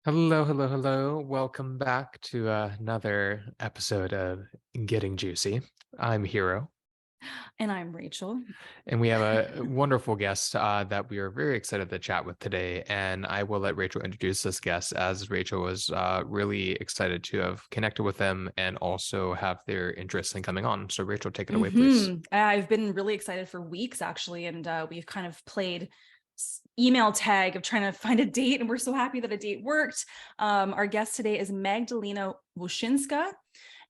Hello, hello, hello. Welcome back to another episode of Getting Juicy. I'm Hero, And I'm Rachel. and we have a wonderful guest that we are very excited to chat with today. And I will let Rachel introduce this guest, as Rachel was really excited to have connected with them and also have their interest in coming on. So, Rachel, take it away, please. I've been really excited for weeks, actually, and we've kind of played email tag of trying to find a date, and we're so happy that a date worked. Our guest today is Magdalena Wosinska,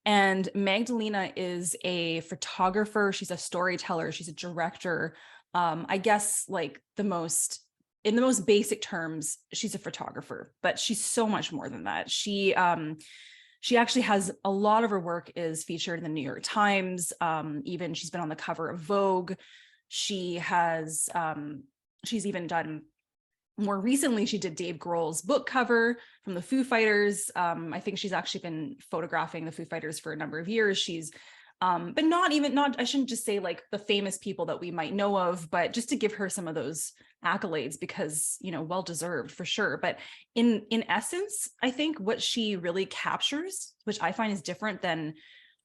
and Magdalena is a photographer. She's a storyteller. She's a director. I guess in the most basic terms, she's a photographer, but she's so much more than that. She actually has a lot of her work is featured in the New York Times. Even she's been on the cover of Vogue. She's even done more recently, she did Dave Grohl's book cover from the Foo Fighters. I think she's actually been photographing the Foo Fighters for a number of years. She's but not I shouldn't just say like the famous people that we might know of, but just to give her some of those accolades, because well deserved for sure. But in essence, I think what she really captures, which I find is different than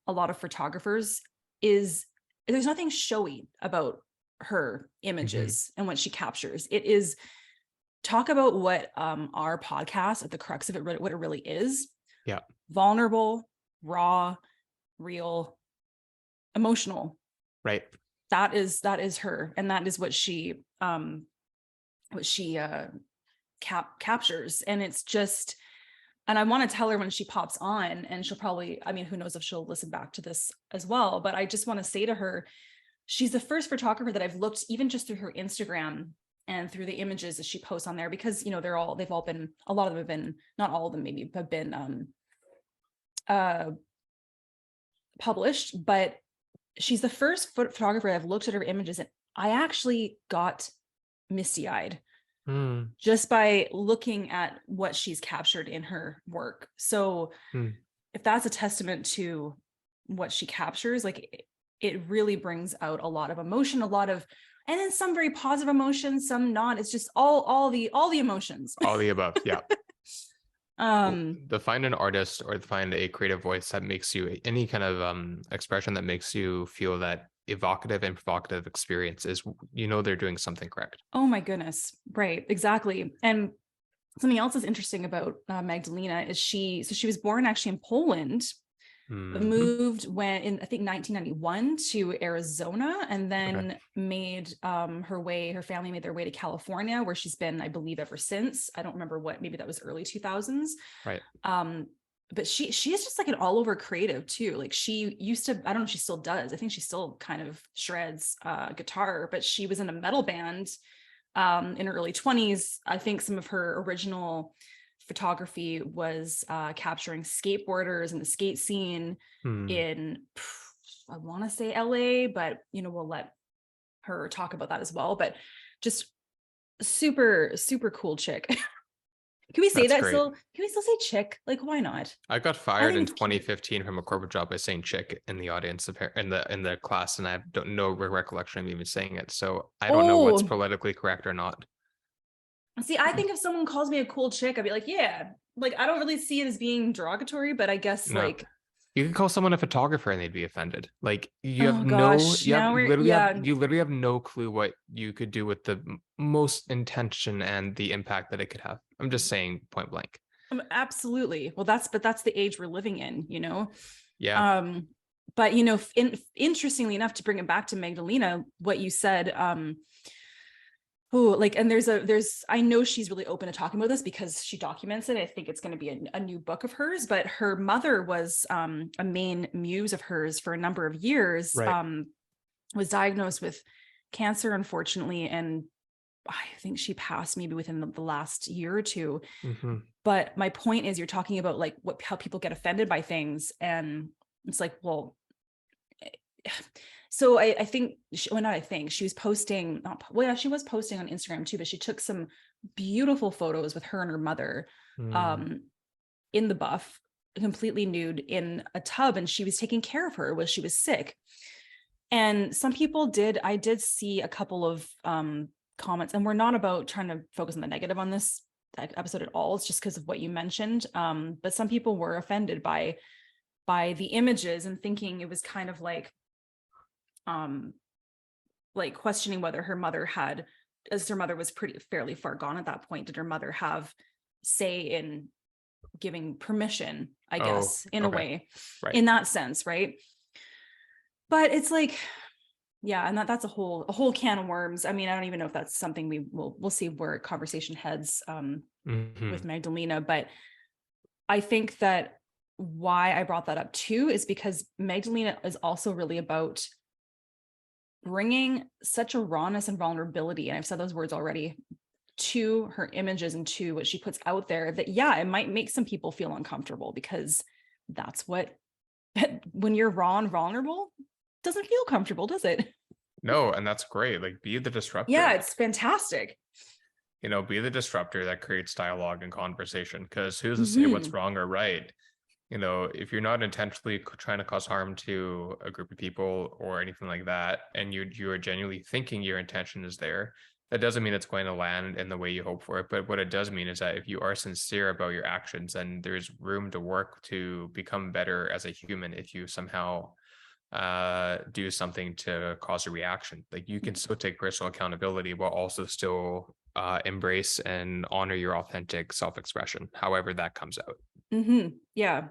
a lot of photographers, is there's nothing showy about her Hmm. images and what she captures. It is talk about what our podcast at the crux of it, what it really is: Yeah, vulnerable, raw, real, emotional. right. That is her, and that is what she captures. And it's just, and I want to tell her when she pops on, and she'll probably, I mean, who knows if she'll listen back to this as well, but I just want to say to her, she's the first photographer that I've looked, even just through her Instagram and through the images that she posts on there, because they've all been, a lot of them have been, not all of them maybe have been uh published, but she's the first photographer I've looked at her images and I actually got misty-eyed Mm, just by looking at what she's captured in her work. So mm. if that's a testament to what she captures, like it really brings out a lot of emotion, and then some very positive emotions, some not. It's just all the emotions. All the above. Yeah. um To find an artist or to find a creative voice that makes you any kind of expression that makes you feel that evocative and provocative experience is, they're doing something correct. oh my goodness, right, exactly. And something else is interesting about Magdalena is she was born actually in Poland, but Hmm. moved when in I think 1991 to Arizona, and Okay. then made her family made their way to California, where she's been, I believe, ever since. I don't remember what, maybe that was early 2000s. Right. um but she is just like an all over creative too. Like she used to, I don't know if she still does, I think she still kind of shreds guitar, but she was in a metal band in her early 20s. I think some of her original photography was capturing skateboarders and the skate scene Hmm. in, I want to say LA, but we'll let her talk about that as well. But just super, super cool chick. Can we say That's that great. still? Can we still say chick? Like, why not? I got I fired think in it's cute. 2015 from a corporate job by saying chick in the audience, in the class, and I don't know recollection of even saying it. So I don't know what's Oh, politically correct or not. see, I think if someone calls me a cool chick, I'd be like, yeah. Like, I don't really see it as being derogatory, but I guess No. like, You could call someone a photographer and they'd be offended. Like oh gosh, now we're, yeah. you literally have no clue what you could do with the most intention and the impact that it could have. I'm just saying point blank. Absolutely. Well, that's the age we're living in. Yeah. Um, but interestingly enough, to bring it back to Magdalena, what you said, like, and I know she's really open to talking about this because she documents it. I think it's going to be a new book of hers, but her mother was a main muse of hers for a number of years, Right. was diagnosed with cancer, unfortunately, and I think she passed maybe within the last year or two. Hmm. But my point is, you're talking about like how people get offended by things, and it's like, well, so I think she was posting, not, well, yeah, she was posting on Instagram too, but she took some beautiful photos with her and her mother Mm. um in the buff, completely nude in a tub, and she was taking care of her while she was sick. And I did see a couple of comments, and we're not about trying to focus on the negative on this that episode at all. It's just because of what you mentioned. But some people were offended by the images and thinking it was kind of like questioning whether her mother had, as her mother was fairly far gone at that point, did her mother have say in giving permission, I guess, in a way, in that sense, right? But it's like, yeah, and that's a whole can of worms. I mean, I don't even know if that's something we'll see where conversation heads with Magdalena, but I think that why I brought that up too is because Magdalena is also really about bringing such a rawness and vulnerability, and I've said those words already, to her images and to what she puts out there, that yeah, it might make some people feel uncomfortable, because that's what, when you're raw and vulnerable, doesn't feel comfortable, does it? No, and that's great. Like, be the disruptor. Yeah, it's fantastic. You know, be the disruptor that creates dialogue and conversation, because who's to say what's wrong or right? You know, if you're not intentionally trying to cause harm to a group of people or anything like that, and you are genuinely thinking your intention is there, that doesn't mean it's going to land in the way you hope for it. But what it does mean is that if you are sincere about your actions, and there's room to work to become better as a human, if you somehow do something to cause a reaction, like, you can still take personal accountability while also still embrace and honor your authentic self-expression, however that comes out. Yeah,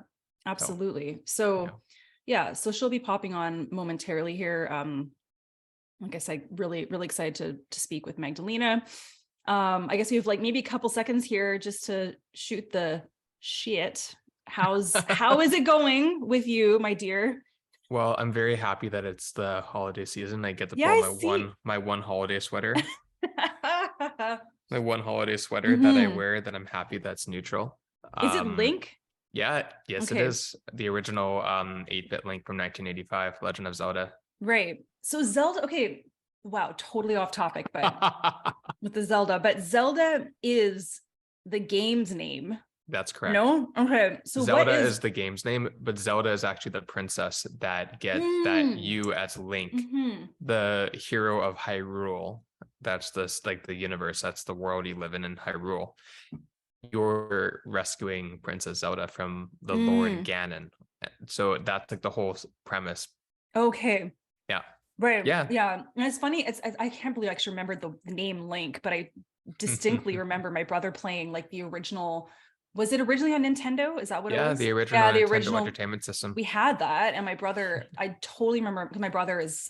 absolutely. So so she'll be popping on momentarily here. Like I said, really excited to speak with Magdalena. I guess we have like maybe a couple seconds here just to shoot the shit. How is it going with you, my dear? Well, I'm very happy that it's the holiday season. I get to pull my one holiday sweater. My one holiday sweater that I wear, that I'm happy that's neutral. Is it Link? Yeah, yes, it is. The original 8-bit Link from 1985, Legend of Zelda. Right. So Zelda, okay, wow, totally off topic, but with the Zelda, but Zelda is the game's name. That's correct. No? Okay. So Zelda is the game's name, but Zelda is actually the princess that gets that you as Link, the hero of Hyrule. That's like the universe. That's the world you live in Hyrule. You're rescuing Princess Zelda from the Lord Ganon. So that's like the whole premise. Okay. Yeah. Right. Yeah. And it's funny. I can't believe I actually remembered the name Link, but I distinctly remember my brother playing like the original. Was it originally on Nintendo? Is that what it was? The original Nintendo Entertainment System. We had that, and my brother, I totally remember, because my brother is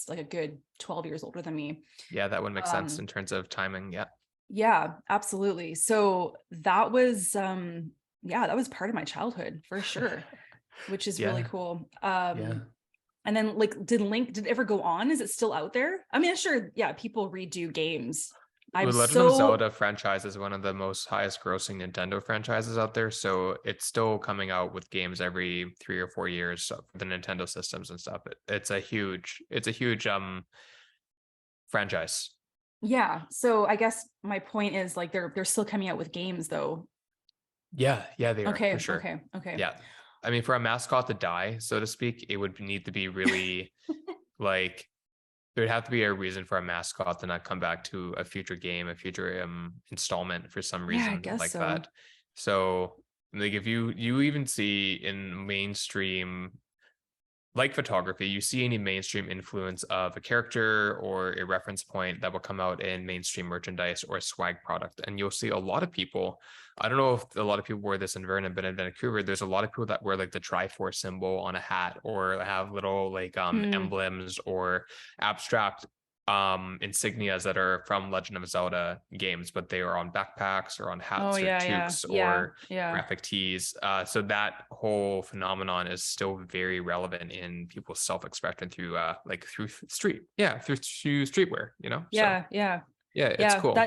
like a good 12 years older than me. Yeah, that would make sense in terms of timing. Yeah. Yeah, absolutely. So that was that was part of my childhood for sure, which is really cool. And then like, did it ever go on? Is it still out there? I mean, sure, yeah, people redo games. The Legend of Zelda franchise is one of the most highest grossing Nintendo franchises out there. So it's still coming out with games every 3 or 4 years for the Nintendo systems and stuff. It's a huge franchise. Yeah. So I guess my point is, like, they're still coming out with games though. Yeah, they are, for sure. Okay. Yeah. I mean, for a mascot to die, so to speak, it would need to be really like, there'd have to be a reason for a mascot to not come back to a future game, a future installment for some reason that. So like, if you even see in mainstream, like photography, you see any mainstream influence of a character or a reference point that will come out in mainstream merchandise or swag product. And you'll see a lot of people, I don't know if a lot of people wear this in Vernon, but in Vancouver, there's a lot of people that wear like the Triforce symbol on a hat, or have little like emblems or abstract insignias that are from Legend of Zelda games, but they are on backpacks or on hats or toques or graphic tees. So that whole phenomenon is still very relevant in people's self-expression through through streetwear, you know? It's cool.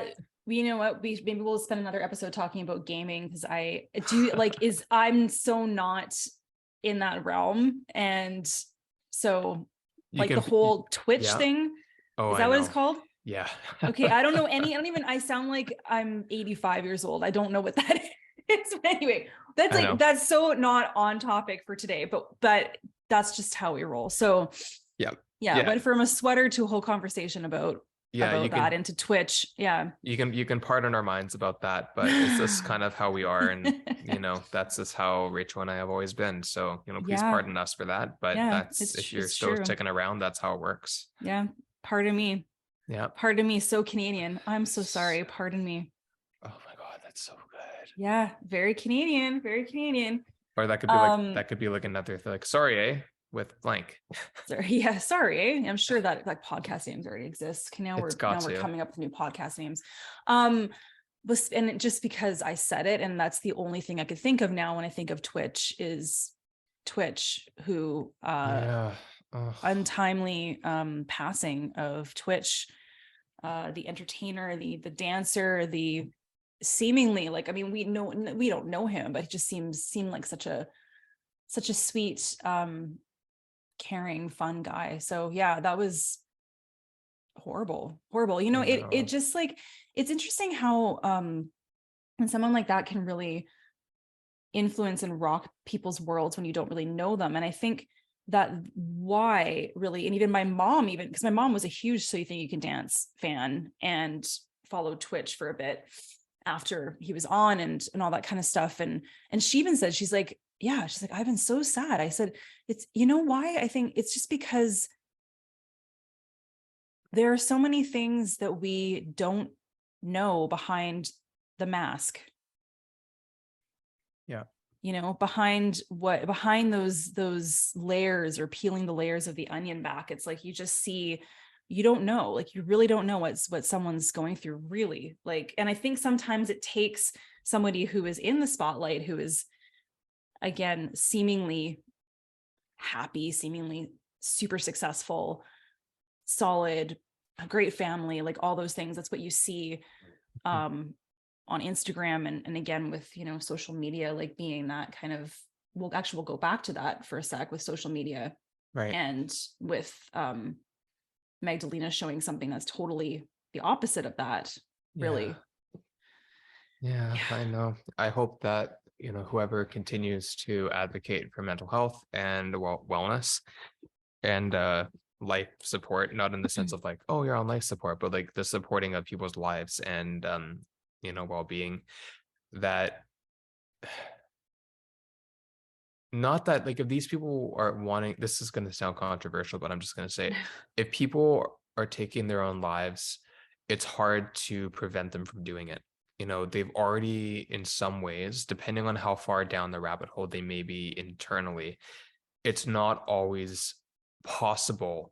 You know what, maybe we'll spend another episode talking about gaming, because I do like I'm so not in that realm, and so like the whole Twitch thing. Is that what it's called? Yeah. Okay. I don't know I sound like I'm 85 years old. I don't know what that is. But anyway, that's so not on topic for today, but that's just how we roll. So yeah. Went from a sweater to a whole conversation about Yeah, you that can into Twitch. Yeah. you can pardon our minds about that, but it's just kind of how we are, and that's just how Rachel and I have always been. So please Yeah. pardon us for that. But Yeah. that's, if you're It's still true. sticking around, that's how it works. Yeah. Pardon me. Yeah. Pardon me. So Canadian. I'm so sorry. Pardon me. Oh my God, that's so good. Yeah. Very Canadian. Very Canadian. Or that could be like another thing, like, sorry, with blank. Sorry, yeah, sorry. I'm sure that like podcast names already exist. Okay, now It's we're coming up with new podcast names. And just because I said it, and that's the only thing I could think of now when I think of Twitch is Twitch, who untimely passing of Twitch, the entertainer, the dancer, the seemingly, like, I mean, we don't know him, but he just seemed like such a sweet, caring, fun guy. So yeah, that was horrible. It just, like, it's interesting how when someone like that can really influence and rock people's worlds when you don't really know them. And I think that why really, and even my mom, even because my mom was a huge So You Think You Can Dance fan and followed Twitch for a bit after he was on and all that kind of stuff. And she even said, she's like, I've been so sad. I said, it's, why? I think it's just because there are so many things that we don't know behind the mask. Yeah. Behind those layers, or peeling the layers of the onion back. It's like, you don't know, like, you really don't know what someone's going through, really. Like, and I think sometimes it takes somebody who is in the spotlight, who is, again, seemingly happy, seemingly super successful, solid, a great family, like all those things. That's what you see on Instagram, and again with social media, like being that kind of, we'll go back to that for a sec with social media, right, and with Magdalena showing something that's totally the opposite of that, really. Yeah, I know. I hope that whoever continues to advocate for mental health and wellness and life support, not in the sense of like, oh, you're on life support, but like the supporting of people's lives and well-being, that not that, like, if these people are wanting, this is going to sound controversial, but I'm just going to say, if people are taking their own lives, it's hard to prevent them from doing it. They've already, in some ways, depending on how far down the rabbit hole they may be internally, it's not always possible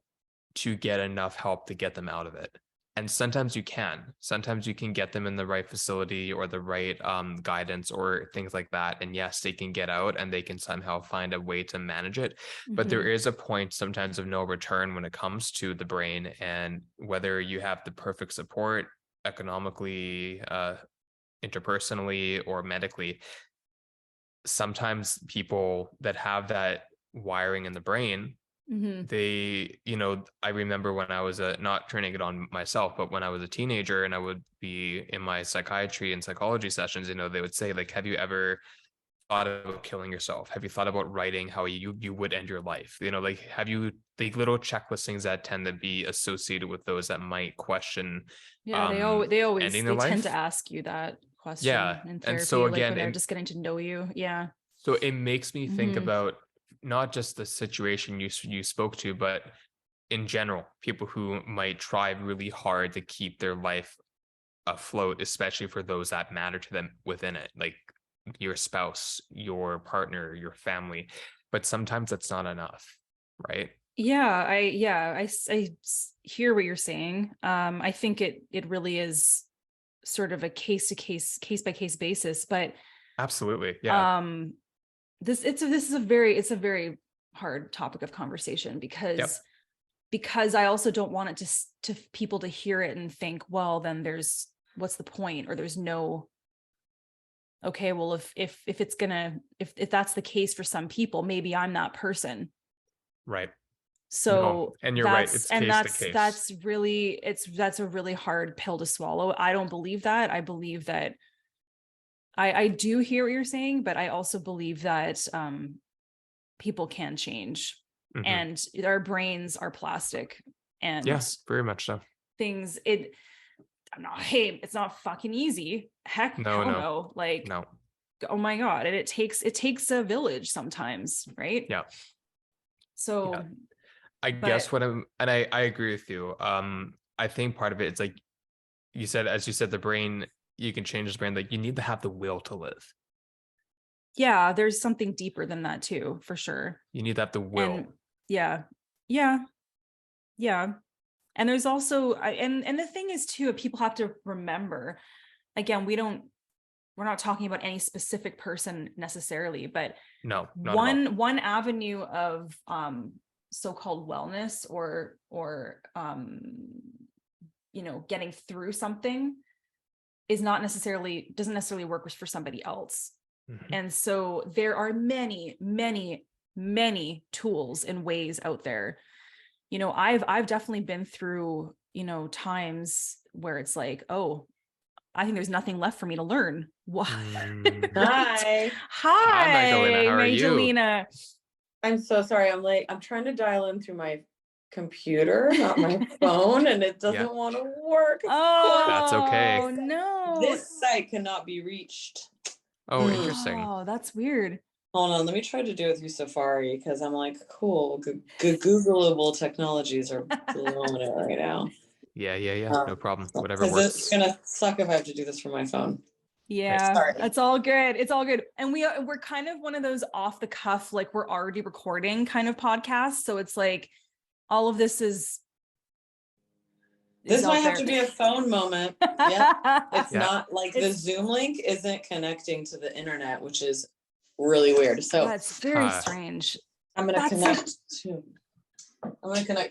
to get enough help to get them out of it. And sometimes you can get them in the right facility or the right guidance or things like that. And yes, they can get out and they can somehow find a way to manage it. But there is a point sometimes of no return when it comes to the brain, and whether you have the perfect support economically, interpersonally, or medically, sometimes people that have that wiring in the brain, they, I remember when I was not turning it on myself, but when I was a teenager and I would be in my psychiatry and psychology sessions, they would say, like, have you ever thought about killing yourself? Have you thought about writing how you would end your life? Like, have you, the little checklistings that tend to be associated with those that might question they always ending their life? tend to ask you that question in therapy, and so again, like when they're just getting to know you. So it makes me think about not just the situation you spoke to, but in general, people who might try really hard to keep their life afloat, especially for those that matter to them within it, like your spouse, your partner, your family. But sometimes that's not enough, right? I hear what you're saying. I think it really is sort of a case by case basis, but absolutely, yeah. This is a very hard topic of conversation, because I also don't want it to people to hear it and think, well, then what's the point? Or there's no, okay, well, if that's the case for some people, maybe I'm that person. Right. So no, and you're right. It's case to case. That's a really hard pill to swallow. I don't believe that. I believe that I do hear what you're saying, but I also believe that people can change, and our brains are plastic, and yes, very much so. things. It's not fucking easy. Hell no. Like, no. Oh my God. And it takes a village sometimes, right? Yeah. So I guess I agree with you. I think part of it, it's like as you said, the brain, you can change the brain. Like, you need to have the will to live. Yeah, there's something deeper than that too, for sure. You need to have the will. And yeah. And there's also, and the thing is too, people have to remember, again, we're not talking about any specific person necessarily, but no, one avenue of so-called wellness or getting through something doesn't necessarily work for somebody else. Mm-hmm. And so there are many, many, many tools and ways out there. I've definitely been through, times where it's like, oh, I think there's nothing left for me to learn. What? Hi, Magdalena. How are Magdalena. you? I'm so sorry. I'm late. I'm trying to dial in through my computer, not my phone, and it doesn't want to work. Oh, that's okay. Oh no. This site cannot be reached. Oh, interesting. Oh, that's weird. Hold on, let me try to do it through Safari, because I'm like, cool, Googleable technologies are blowing it right now. Yeah. No problem. Whatever works. It's gonna suck if I have to do this from my phone. Yeah, right, it's all good. It's all good. And we're kind of one of those off the cuff, like we're already recording kind of podcasts. So it's like all of this is. This might have to be a phone moment. Yeah, it's not like the Zoom link isn't connecting to the internet, which is really weird. So that's very strange. I'm gonna connect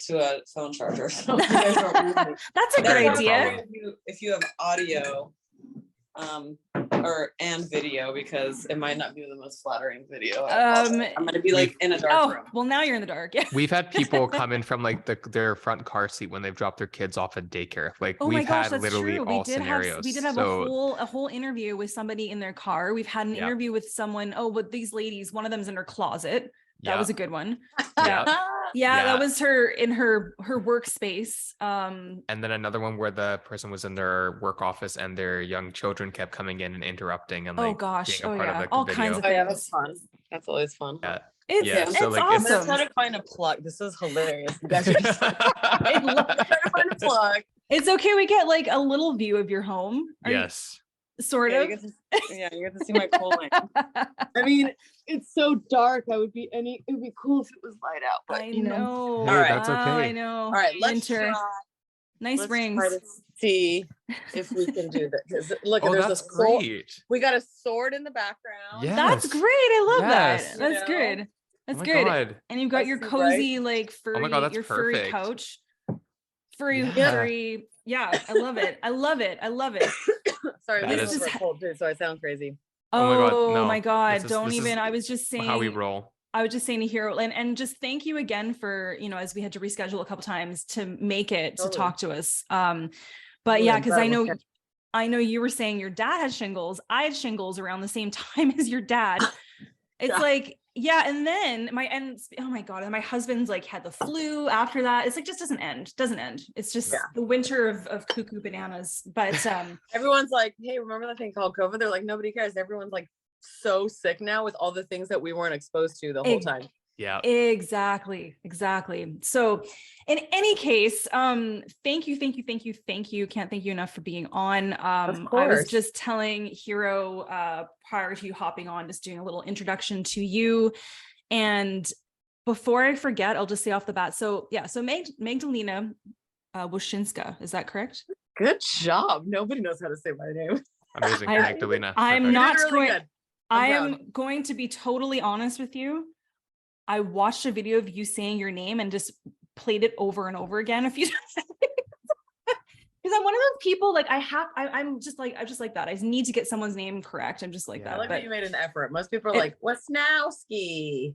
to a phone charger. So you guys don't lose me. That's a good idea. If you have audio and video, because it might not be the most flattering video. I'm gonna be like in a dark room. Well, now you're in the dark. Yeah. We've had people come in from like their front car seat when they've dropped their kids off at daycare. Like, we've had literally all scenarios. We did have a whole interview with somebody in their car. We've had an interview with someone. Oh, with these ladies, one of them's in her closet. That was a good one. Yeah, that was her in her workspace. And then another one where the person was in their work office and their young children kept coming in and interrupting and like being a part of like all the kinds video. of things. That's fun. That's always fun. It's so like awesome. I'm trying to find a plug. This is hilarious. You guys are just I love trying to find a plug. It's okay. We get like a little view of your home. Yes. Sort of. You get to see my cooling. I mean, it's so dark. It'd be cool if it was light out, but I know. Hey, that's okay. I know. All right, let's try. Nice rings. Try to see if we can do this. Look, Oh, there's that's a sword. great. We got a sword in the background. Yes. That's great. I love that. That's You good. That's Oh my good. God. And you've got your cozy, like furry, Oh my God, that's your furry perfect. couch. Furry. Yeah, I love it. I love it. Sorry, this is cold too, so I sound crazy. Oh my God. Don't even. I was just saying how we roll. I was just saying to Hero and just thank you again for, as we had to reschedule a couple times to make it to talk to us. But yeah, because I know you were saying your dad had shingles. I had shingles around the same time as your dad. It's like, and then oh my God, and my husband's like had the flu after that. It's like just doesn't end. It's just the winter of cuckoo bananas. But everyone's like, hey, remember that thing called COVID? They're like, nobody cares. Everyone's like so sick now with all the things that we weren't exposed to the whole time. Yeah, exactly. So in any case, thank you. Can't thank you enough for being on. Of course. I was just telling Hero prior to you hopping on, just doing a little introduction to you. And before I forget, I'll just say off the bat. So Magdalena Wosinska, is that correct? Good job. Nobody knows how to say my name. Amazing. Magdalena. I am going to be totally honest with you. I watched a video of you saying your name and just played it over and over again a few times. Because I'm one of those people, like I'm just like that. I need to get someone's name correct. I'm just like that. I like that you made an effort. Most people are like, Wasnowski.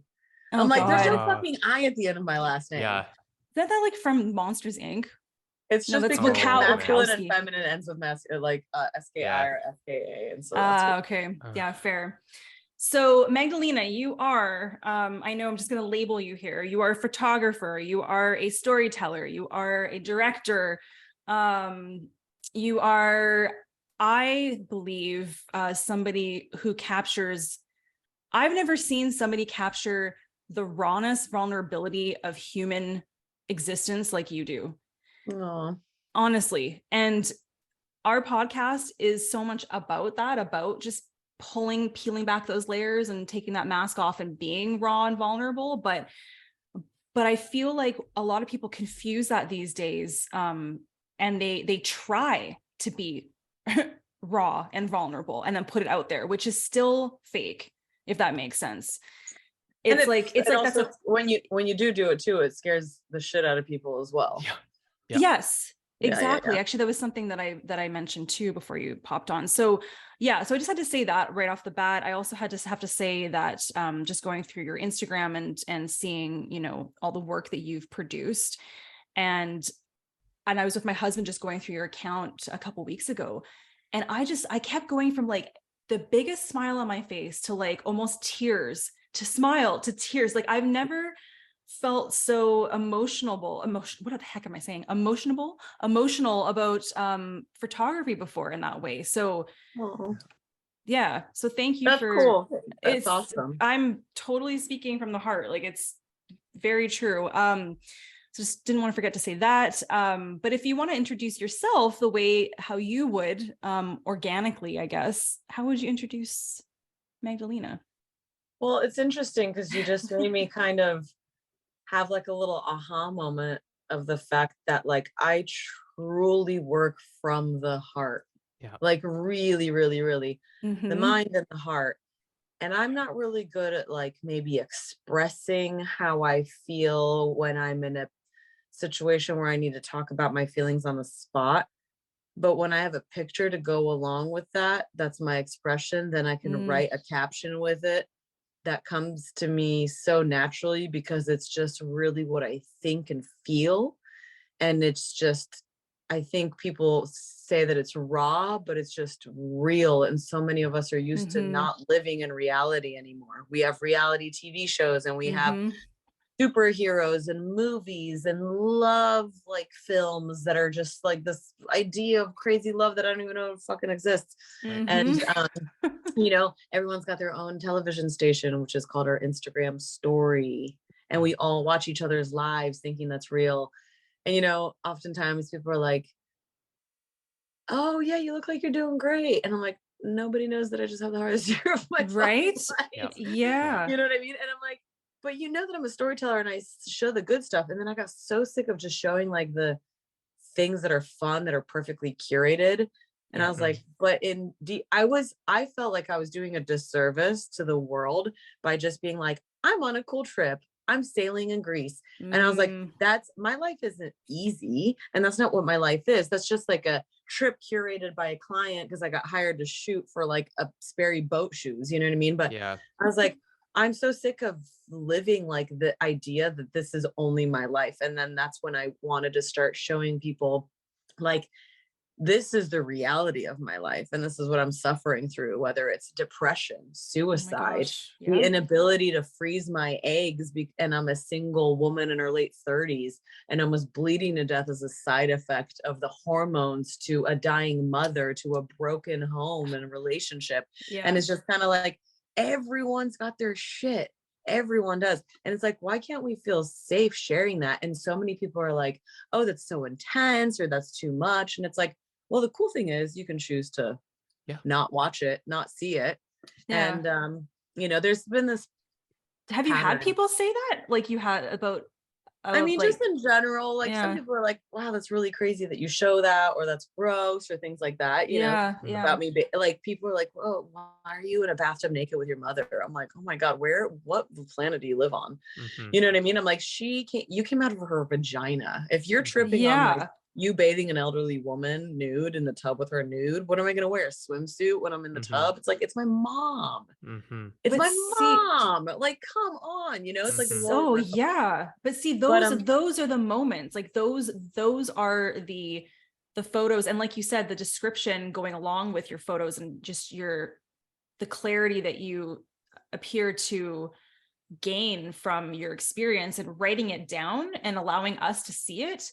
Oh, I'm like, God. there's no fucking I at the end of my last name. Yeah. Is that like from Monsters Inc? It's just that's because masculine Wachowski. and feminine ends with like SKI or FKA. And so okay. Yeah, fair. So Magdalena, you are, I know I'm just going to label you here. You are a photographer. You are a storyteller. You are a director. You are, I believe, somebody who captures, I've never seen somebody capture the rawness, vulnerability of human existence like you do. Aww. Honestly. And our podcast is so much about that, about just peeling back those layers and taking that mask off and being raw and vulnerable. But I feel like a lot of people confuse that these days. And they try to be raw and vulnerable and then put it out there, which is still fake, if that makes sense. It's like also, that's when you do it too, it scares the shit out of people as well. Yeah. Yes, exactly. Yeah. Actually, that was something that I mentioned too before you popped on. So yeah, so I just had to say that right off the bat. I also have to say that just going through your Instagram and seeing, you know, all the work that you've produced, and I was with my husband just going through your account a couple weeks ago, and I kept going from like the biggest smile on my face to like almost tears, to smile to tears. Like I've never felt so emotional what the heck am I saying? Emotional about photography before in that way. So yeah. So thank you. That's for cool. That's awesome. I'm totally speaking from the heart. Like it's very true. So just didn't want to forget to say that. But if you want to introduce yourself the way how you would organically, I guess, how would you introduce Magdalena? Well, it's interesting because you just made me kind of have like a little aha moment of the fact that like I truly work from the heart. Yeah. Like really, really, really, Mm-hmm. the mind and the heart. And I'm not really good at like maybe expressing how I feel when I'm in a situation where I need to talk about my feelings on the spot. But when I have a picture to go along with that, that's my expression, then I can write a caption with it that comes to me so naturally because it's just really what I think and feel. And it's just, I think people say that it's raw, but it's just real. And so many of us are used to not living in reality anymore. We have reality TV shows and we have superheroes and movies and love like films that are just like this idea of crazy love that I don't even know fucking exists. And you know, everyone's got their own television station, which is called our Instagram story, and we all watch each other's lives thinking that's real. And you know, oftentimes people are like, oh yeah, you look like you're doing great, and I'm like, nobody knows that I just have the hardest year of my right life. Yeah, you know what I mean? And I'm like, but you know that I'm a storyteller and I show the good stuff. And then I got so sick of just showing like the things that are fun, that are perfectly curated. And I was like, but I felt like I was doing a disservice to the world by just being like, I'm on a cool trip. I'm sailing in Greece. And I was like, that's, my life isn't easy. And that's not what my life is. That's just like a trip curated by a client because I got hired to shoot for like a Sperry boat shoes. You know what I mean? But I was like, I'm so sick of living like the idea that this is only my life. And then that's when I wanted to start showing people like, this is the reality of my life. And this is what I'm suffering through, whether it's depression, suicide, the inability to freeze my eggs. And I'm a single woman in her late 30s and almost bleeding to death as a side effect of the hormones, to a dying mother, to a broken home and relationship. And it's just kind of like, everyone's got their shit. Everyone does. And it's like, why can't we feel safe sharing that? And so many people are like, oh, that's so intense, or that's too much. And it's like, well, the cool thing is you can choose to not watch it, not see it. And you know, there's been this have you had people say that, like you had about I mean, like, just in general, like some people are like, wow, that's really crazy that you show that, or that's gross, or things like that, you know, about me. Like people are like, oh, why are you in a bathtub naked with your mother? I'm like, oh my God, what planet do you live on? You know what I mean? I'm like, you came out of her vagina. If you're tripping on like you bathing an elderly woman nude in the tub with her nude, what am I going to wear? A swimsuit when I'm in the tub? It's like, it's my mom. It's my mom. Like, come on, you know, it's like, so but see, those are the moments, like those are the photos. And like you said, the description going along with your photos and just the clarity that you appear to gain from your experience and writing it down and allowing us to see it.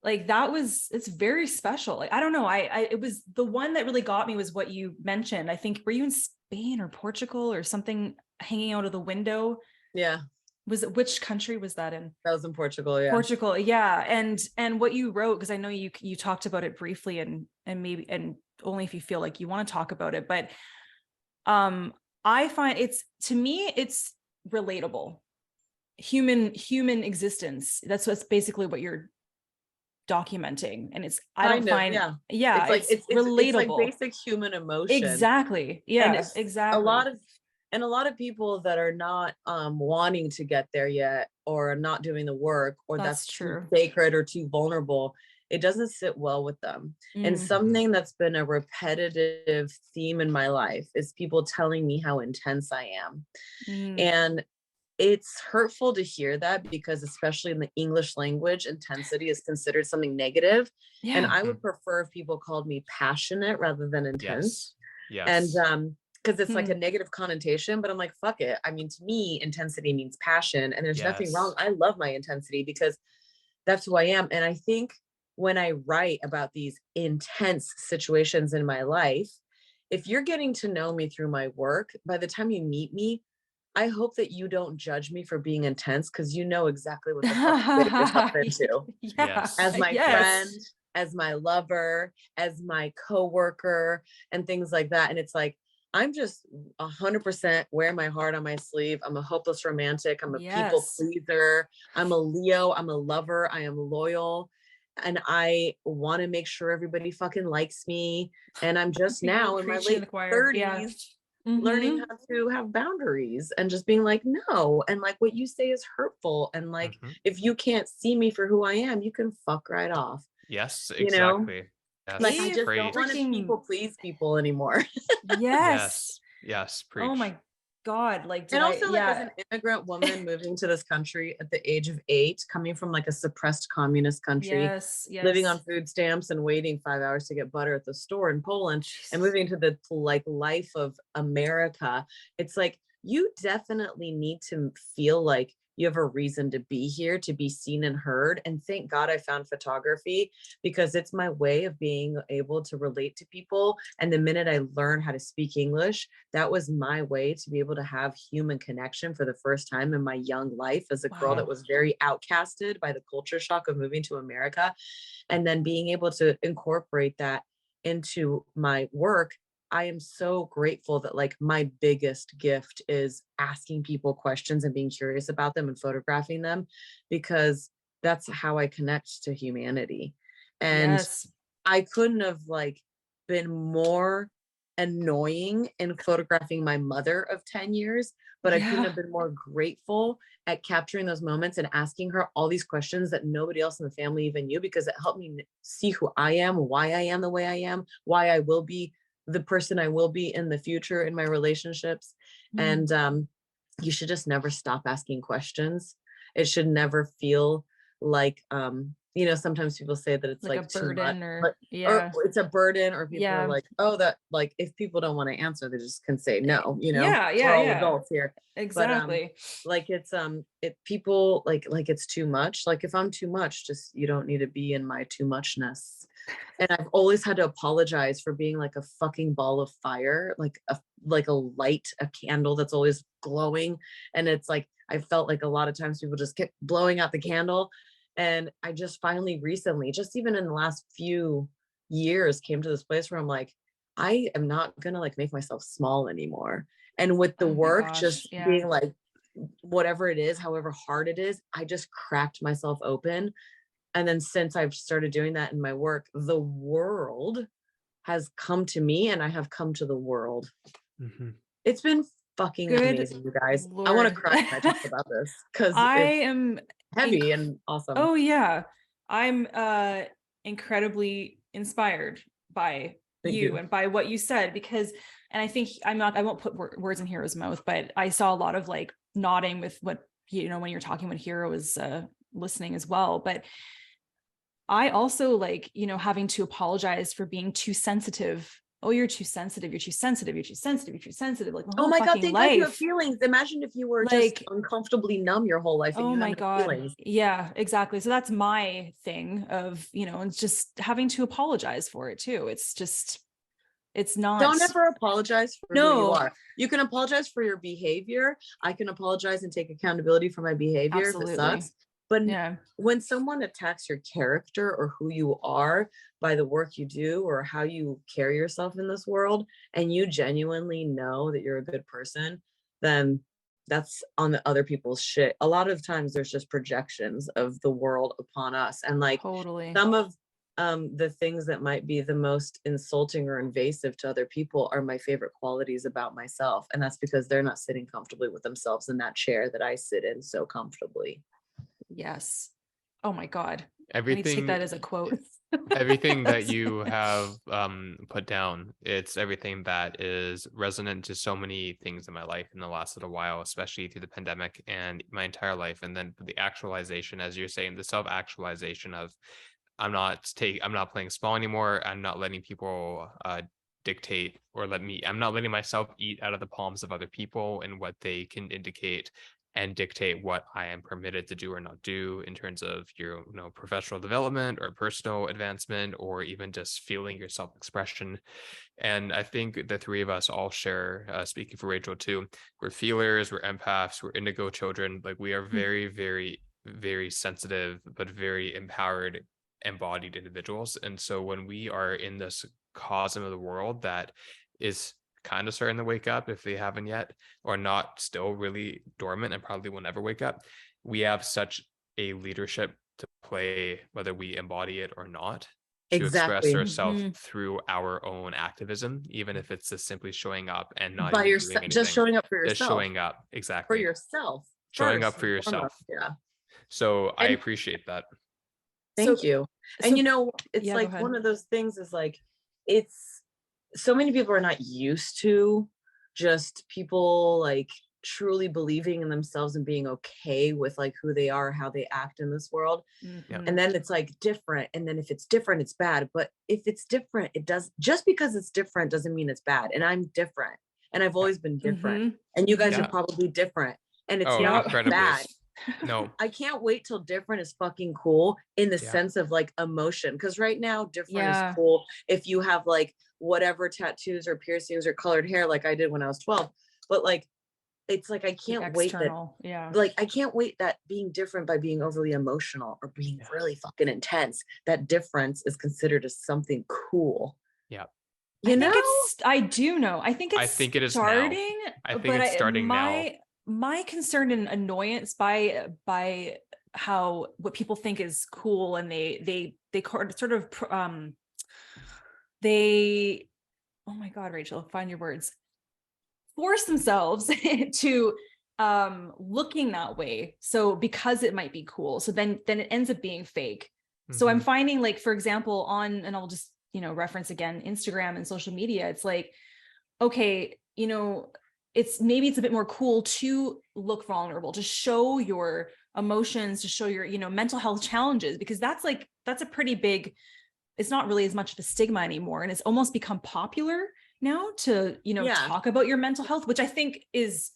like it's very special. Like, I don't know. It was the one that really got me was what you mentioned. I think, were you in Spain or Portugal or something, hanging out of the window? Yeah. Which country was that in? That was in Portugal. Yeah. Portugal. Yeah. And what you wrote, because I know you talked about it briefly and maybe, and only if you feel like you want to talk about it, but I find to me, it's relatable. Human existence. That's basically what you're documenting. And it's, I don't find, yeah, it's relatable. It's like basic human emotion. Exactly. Yeah, exactly. A lot of people that are not wanting to get there yet, or not doing the work, or that's too sacred or too vulnerable, it doesn't sit well with them. And something that's been a repetitive theme in my life is people telling me how intense I am. And it's hurtful to hear that, because especially in the English language, intensity is considered something negative. Yeah. And I would prefer if people called me passionate rather than intense. Yes. And because it's like a negative connotation, but I'm like, fuck it. I mean, to me, intensity means passion, and there's nothing wrong. I love my intensity because that's who I am. And I think when I write about these intense situations in my life, if you're getting to know me through my work, by the time you meet me, I hope that you don't judge me for being intense, because you know exactly what the fuck you're getting yourself into. Yes. As my friend, as my lover, as my coworker, and things like that. And it's like, I'm just 100% wearing my heart on my sleeve. I'm a hopeless romantic. I'm a people pleaser. I'm a Leo. I'm a lover. I am loyal. And I want to make sure everybody fucking likes me. And I'm just now in my late 30s learning how to have boundaries, and just being like, no. And like, what you say is hurtful. And like, if you can't see me for who I am, you can fuck right off. Yes, exactly. You know? Yes, like, I just don't want to people please people anymore. Yes. Yes. Preach. Oh my God. Like, and also, like, as an immigrant woman moving to this country at the age of 8, coming from like a suppressed communist country, living on food stamps and waiting 5 hours to get butter at the store in Poland, and moving to the like life of America, it's like, you definitely need to feel like you have a reason to be here, to be seen and heard. And thank God I found photography, because it's my way of being able to relate to people. And the minute I learned how to speak English, that was my way to be able to have human connection for the first time in my young life as a girl that was very outcasted by the culture shock of moving to America. And then being able to incorporate that into my work. I am so grateful that like my biggest gift is asking people questions and being curious about them and photographing them, because that's how I connect to humanity. And I couldn't have like been more annoying in photographing my mother of 10 years, but I couldn't have been more grateful at capturing those moments and asking her all these questions that nobody else in the family even knew, because it helped me see who I am, why I am the way I am, why I will be the person I will be in the future in my relationships. And you should just never stop asking questions. It should never feel like, you know, sometimes people say that it's like a burden, or it's a burden, or people are like, oh, that, like, if people don't want to answer, they just can say no, you know. We're all adults here. Exactly. But like, it's people like it's too much. Like, if I'm too much, just, you don't need to be in my too muchness. And I've always had to apologize for being like a fucking ball of fire, like a light, a candle that's always glowing. And it's like, I felt like a lot of times people just kept blowing out the candle. And I just finally recently, just even in the last few years, came to this place where I'm like, I am not gonna like make myself small anymore. And with the work, just being like, whatever it is, however hard it is, I just cracked myself open. And then since I've started doing that in my work, the world has come to me, and I have come to the world. It's been fucking amazing, you guys. Lord. I want to cry when I talk about this, because I am heavy and awesome. Oh yeah. I'm incredibly inspired by you and by what you said, because, and I think I won't put words in Hero's mouth, but I saw a lot of like nodding with what, you know, when you're talking, when Hero was listening as well. But I also, like, you know, having to apologize for being too sensitive oh, you're too sensitive, you're too sensitive, you're too sensitive, you're too sensitive, like my Oh whole my God, fucking thank God you have life. feelings. Imagine if you were just Like, uncomfortably numb your whole life and oh you had my no God. feelings. Yeah, exactly. So that's my thing of, it's just having to apologize for it too. It's just, it's not. Don't ever apologize for who you No. are. You can apologize for your behavior. I can apologize and take accountability for my behavior if it Absolutely. sucks. But Yeah. when someone attacks your character or who you are by the work you do or how you carry yourself in this world, and you genuinely know that you're a good person, then that's on the other people's shit. A lot of times there's just projections of the world upon us. And like Totally. some of the things that might be the most insulting or invasive to other people are my favorite qualities about myself. And that's because they're not sitting comfortably with themselves in that chair that I sit in so comfortably. Yes. Oh my God. I need to Everything take that as a quote. everything that you have put down, it's everything that is resonant to so many things in my life in the last little while, especially through the pandemic and my entire life. And then the actualization, as you're saying, the self-actualization of I'm not playing small anymore. I'm not letting people dictate or I'm not letting myself eat out of the palms of other people and what they can indicate and dictate what I am permitted to do or not do in terms of your professional development or personal advancement or even just feeling your self-expression. And I think the three of us all share, speaking for Rachel too, we're feelers, we're empaths, we're indigo children. Like we are very, very, very sensitive, but very empowered, embodied individuals. And so when we are in this cosm of the world that is kind of starting to wake up, if they haven't yet, or not, still really dormant and probably will never wake up, we have such a leadership to play, whether we embody it or not, to express Exactly. ourselves through our own activism, even if it's just simply showing up and not By even yourself, doing just anything. showing up for Just yourself. showing up. For Exactly. yourself. Showing up first for and yourself. foremost. Yeah. So I And appreciate that. thank you. And it's yeah, like one of those things is like, it's so many people are not used to just people like truly believing in themselves and being okay with like who they are, how they act in this world. Mhm. And then it's like different. And then if it's different, it's bad. But if it's different, it does, just because it's different doesn't mean it's bad. And I'm different. And I've always been different. And you guys are probably different. And it's not bad. No, I can't wait till different is fucking cool in the sense of like emotion. Because right now, different is cool if you have like whatever tattoos or piercings or colored hair, like I did when I was 12. But like, it's like I can't wait that like I can't wait that being different by being overly emotional or being really fucking intense, that difference is considered as something cool. Yeah. I do know. I think it is starting. now. I think it's starting now. My concern and annoyance by how what people think is cool, and they sort of they, oh my God, Rachel, find your words, force themselves to looking that way. So because it might be cool, so then it ends up being fake. So I'm finding, like, for example, and I'll just reference again Instagram and social media, it's like, okay, it's a bit more cool to look vulnerable, to show your emotions, to show your mental health challenges, because that's a pretty big, it's not really as much of a stigma anymore, and it's almost become popular now to talk about your mental health, which I think is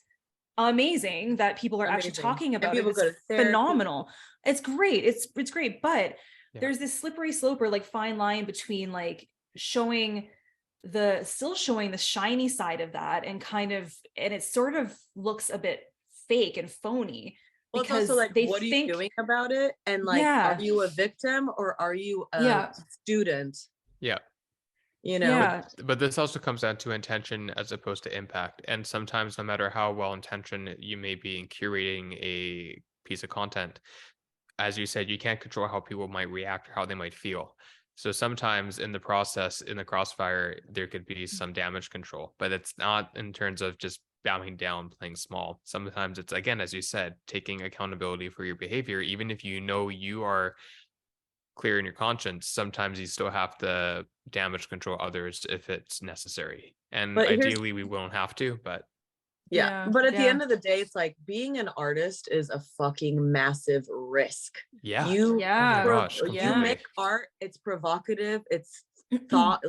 amazing that people are actually talking about it. It's phenomenal. It's great. It's great, but there's this slippery slope or like fine line between like showing the shiny side of that and it sort of looks a bit fake and phony. Well, because it's also like, what are you doing about it? And like, are you a victim or are you a student? Yeah. But this also comes down to intention as opposed to impact. And sometimes, no matter how well intentioned you may be in curating a piece of content, as you said, you can't control how people might react or how they might feel. So sometimes in the process, in the crossfire, there could be some damage control, but it's not in terms of just bowing down, playing small. Sometimes it's, again, as you said, taking accountability for your behavior. Even if you are clear in your conscience, sometimes you still have to damage control others if it's necessary. And ideally we won't have to, but but at the end of the day, it's like being an artist is a fucking massive risk. You make art, it's provocative, it's thought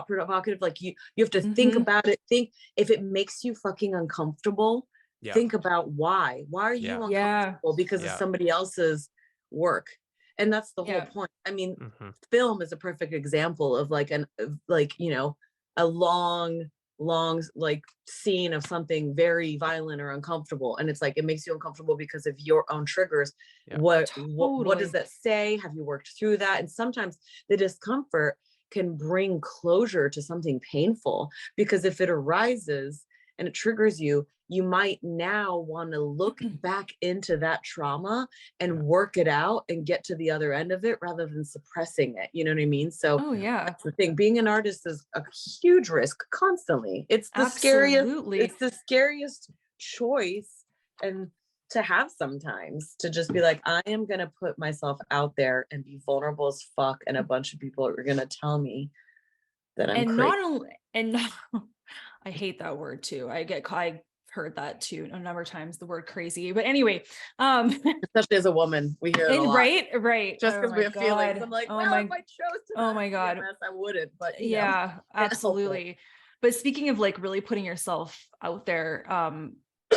provocative. Like you have to think Mhm. about it. Think if it makes you fucking uncomfortable, Yeah. think about why. Why are you Yeah. Yeah. uncomfortable because of Yeah. somebody else's work? And that's the whole Yeah. point. I mean, Hmm. film is a perfect example of like a long like scene of something very violent or uncomfortable, and it's like it makes you uncomfortable because of your own triggers. Yeah. What does Totally. that say? Have you worked through that? And sometimes the discomfort can bring closure to something painful, because if it arises and it triggers you, you might now want to look back into that trauma and Yeah. work it out and get to the other end of it rather than suppressing it. You know what I mean? So Oh yeah. that's the thing. Being an artist is a huge risk constantly. Absolutely. It's the scariest choice and to have sometimes, to just be like, I am gonna put myself out there and be vulnerable as fuck, and a bunch of people are gonna tell me that I'm And crazy. not only, and not, I hate that word too. I heard that too a number of times, the word crazy. But anyway, Especially as a woman, we hear it a and lot. right. Just Oh because we my have feelings. God. I'm like, Oh well, if my, I chose to oh not my God. PMS, I wouldn't. But Yeah, can't help it. absolutely. But speaking of like really putting yourself out there,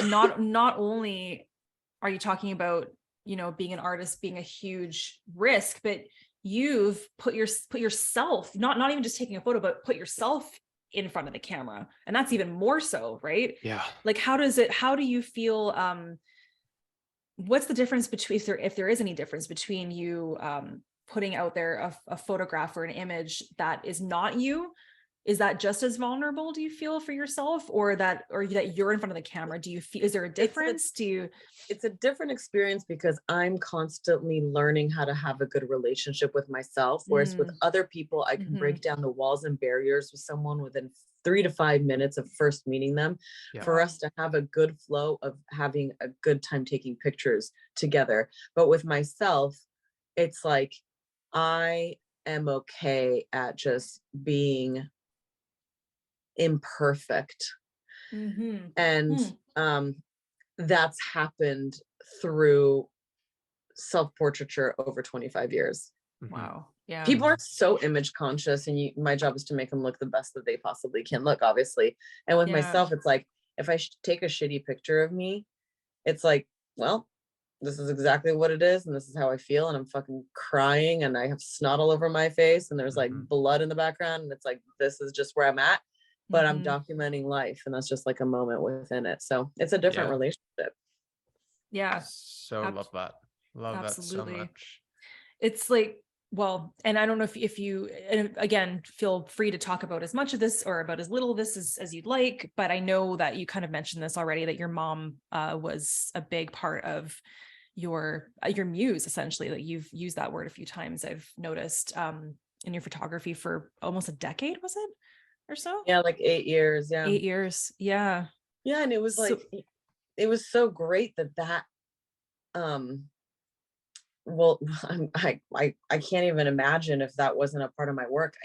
not only are you talking about, being an artist being a huge risk, but you've put yourself, not even just taking a photo, but put yourself in front of the camera. And that's even more so, right? Yeah. Like how do you feel, what's the difference between, if there is any difference between you putting out there a photograph or an image that is not you? Is that just as vulnerable, do you feel, for yourself, or that you're in front of the camera? Do you feel, is there a difference? It's a different experience because I'm constantly learning how to have a good relationship with myself. Whereas with other people, I can break down the walls and barriers with someone within 3 to 5 minutes of first meeting them, Yeah. for us to have a good flow of having a good time taking pictures together. But with myself, it's like I am okay at just being imperfect. And that's happened through self-portraiture over 25 years. Mhm. Wow. Yeah. People are so image conscious, and my job is to make them look the best that they possibly can look, obviously. And with Yeah. myself, it's like, if I take a shitty picture of me, it's like, well, this is exactly what it is, and this is how I feel, and I'm fucking crying, and I have snot all over my face, and there's like blood in the background, and it's like, this is just where I'm at, but I'm documenting life, and that's just like a moment within it. So it's a different Yeah. relationship. Yeah. So love that. Love that so Absolutely. much. It's like, well, and I don't know if you, and again, feel free to talk about as much of this or about as little of this as you'd like, but I know that you kind of mentioned this already, that your mom was a big part of your muse, essentially. Like you've used that word a few times, I've noticed, in your photography for almost a decade, was it, or so? Yeah, like 8 years. Yeah. 8 years. Yeah. Yeah, and it was like, it was so great that well, I can't even imagine if that wasn't a part of my work.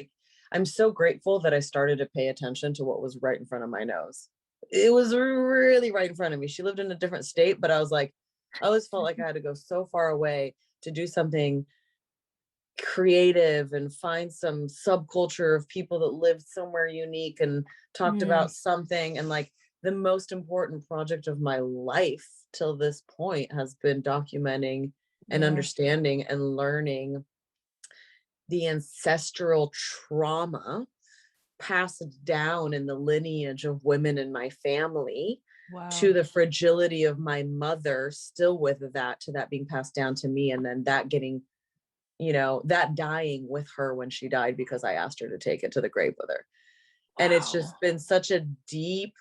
I'm so grateful that I started to pay attention to what was right in front of my nose. It was really right in front of me. She lived in a different state, but I always felt like I had to go so far away to do something creative and find some subculture of people that lived somewhere unique and talked about something. And like, the most important project of my life till this point has been documenting and understanding and learning the ancestral trauma passed down in the lineage of women in my family, to the fragility of my mother, still with that, to that being passed down to me, and then that getting, that dying with her when she died, because I asked her to take it to the grave with her. And it's just been such a deep,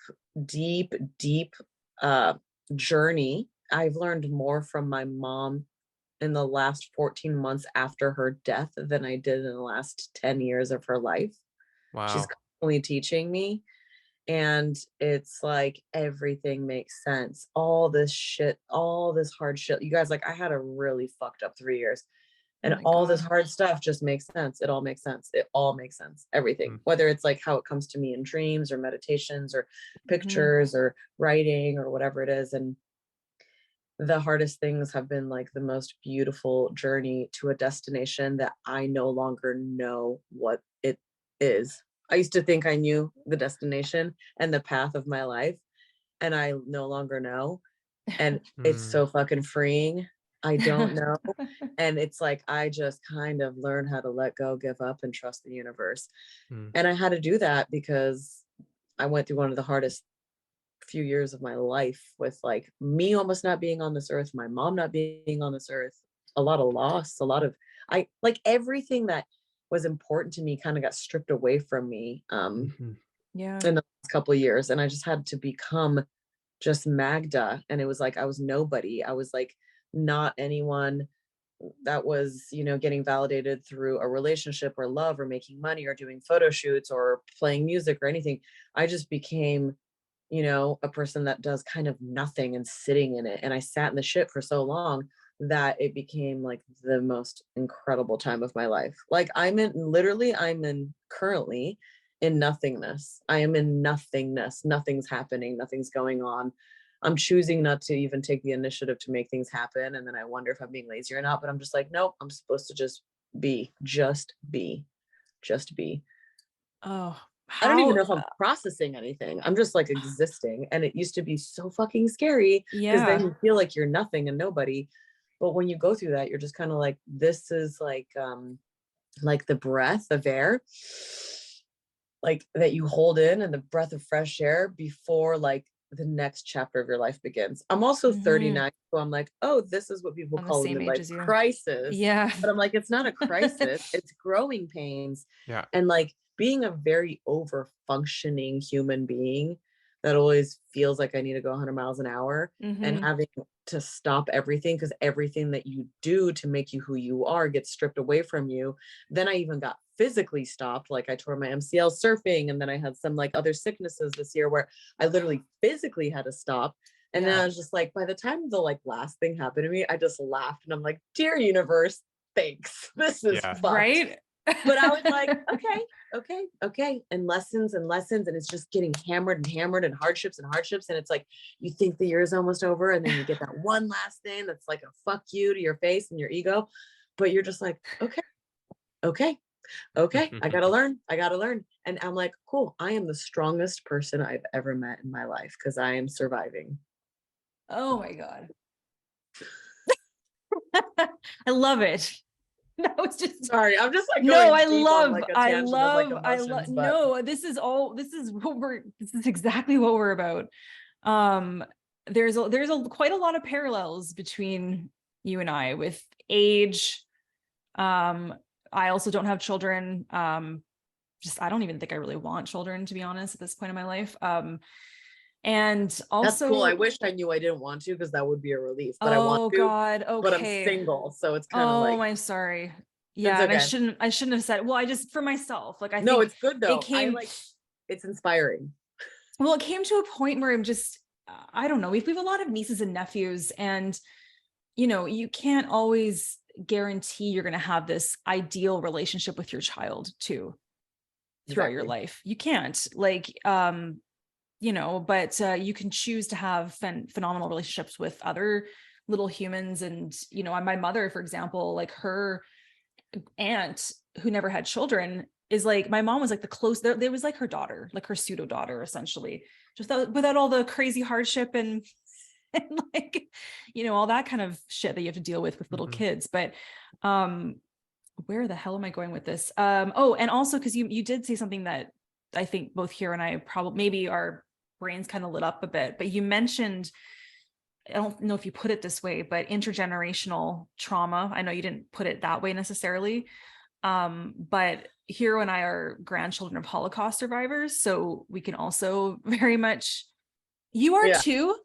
deep, deep journey. I've learned more from my mom in the last 14 months after her death than I did in the last 10 years of her life. Wow. She's constantly teaching me. And it's like, everything makes sense. All this shit, all this hard shit. You guys, like, I had a really fucked up 3 years. And all this hard stuff just makes sense. It all makes sense. It all makes sense. Everything, whether it's like how it comes to me in dreams or meditations or pictures or writing or whatever it is. And the hardest things have been like the most beautiful journey to a destination that I no longer know what it is. I used to think I knew the destination and the path of my life, and I no longer know. And it's Mm, so fucking freeing. I don't know. And it's like, I just kind of learned how to let go, give up, and trust the universe. mm, And I had to do that because I went through one of the hardest few years of my life with like me almost not being on this earth, my mom not being on this earth, a lot of loss, a lot of, I like everything that was important to me kind of got stripped away from me mhm, Yeah. in the last couple of years. And I just had to become just Magda. And it was like I was nobody. I was like not anyone that was, you know, getting validated through a relationship or love or making money or doing photo shoots or playing music or anything. I just became, you know, a person that does kind of nothing and sitting in it. And I sat in the shit for so long that it became like the most incredible time of my life. Like I'm in currently in nothingness. I am in nothingness. Nothing's happening. Nothing's going on. I'm choosing not to even take the initiative to make things happen. And then I wonder if I'm being lazy or not, but I'm just like, nope, I'm supposed to just be, just be. Oh, I don't even how, know if I'm processing anything. I'm just like existing. And it used to be so fucking scary because then yeah. you feel like you're nothing and nobody. But when you go through that, you're just kind of like, this is like the breath of air, like that you hold in and the breath of fresh air before like the next chapter of your life begins. I'm also Mhm. 39, so I'm like, oh, this is what people I'm the call a same age midlife as you. crisis. Yeah. But I'm like, it's not a crisis, it's growing pains. yeah. And like being a very over functioning human being that always feels like I need to go 100 miles an hour and Hmm. having to stop everything because everything that you do to make you who you are gets stripped away from you. Then I even got physically stopped. Like I tore my MCL surfing, and then I had some like other sicknesses this year where I literally physically had to stop. And then Yeah. I was just like, by the time the like last thing happened to me, I just laughed and I'm like, dear universe, thanks. This is Yeah. fucked. Right. But I was like, okay. And lessons and lessons. And it's just getting hammered and hammered and hardships and hardships. And it's like, you think the year is almost over. And then you get that one last thing that's like a fuck you to your face and your ego. But you're just like, okay. I gotta learn. And I'm like, cool. I am the strongest person I've ever met in my life because I am surviving. Oh my God. I love it. That was just Sorry, I'm just like no, going deep on like a tangent of like I love emotions, but no, this is exactly what we're about. Um, there's quite a lot of parallels between you and I with age. Um, I also don't have children. Just I don't even think I really want children, to be honest, at this point in my life. And that's cool. I also, wish I knew I didn't want to because that would be a relief, but I want oh to, God, but I'm okay. single. So it's kind of Oh, like, I'm sorry. it's Yeah, and okay. I shouldn't have said, well, I just for myself, like I No, think it's good it though. I came, like, it's inspiring. well, it came to a point where I'm just, I don't know, we have a lot of nieces and nephews, and you know, you can't always guarantee you're going to have this ideal relationship with your child too throughout your Exactly. life. You can't like, you know, but you can choose to have phenomenal relationships with other little humans. And, you know, my mother, for example, like her aunt who never had children is like, my mom was like the close, there was like her daughter, like her pseudo daughter, essentially, just without all the crazy hardship and and like, you know, all that kind of shit that you have to deal with little Mhm. kids. But where the hell am I going with this? Oh, and also because you did say something that I think both here and I probably maybe our brains kind of lit up a bit, but you mentioned, I don't know if you put it this way, but intergenerational trauma. I know you didn't put it that way necessarily. But Hero and I are grandchildren of Holocaust survivors, so we can also very much, you are Yeah. too?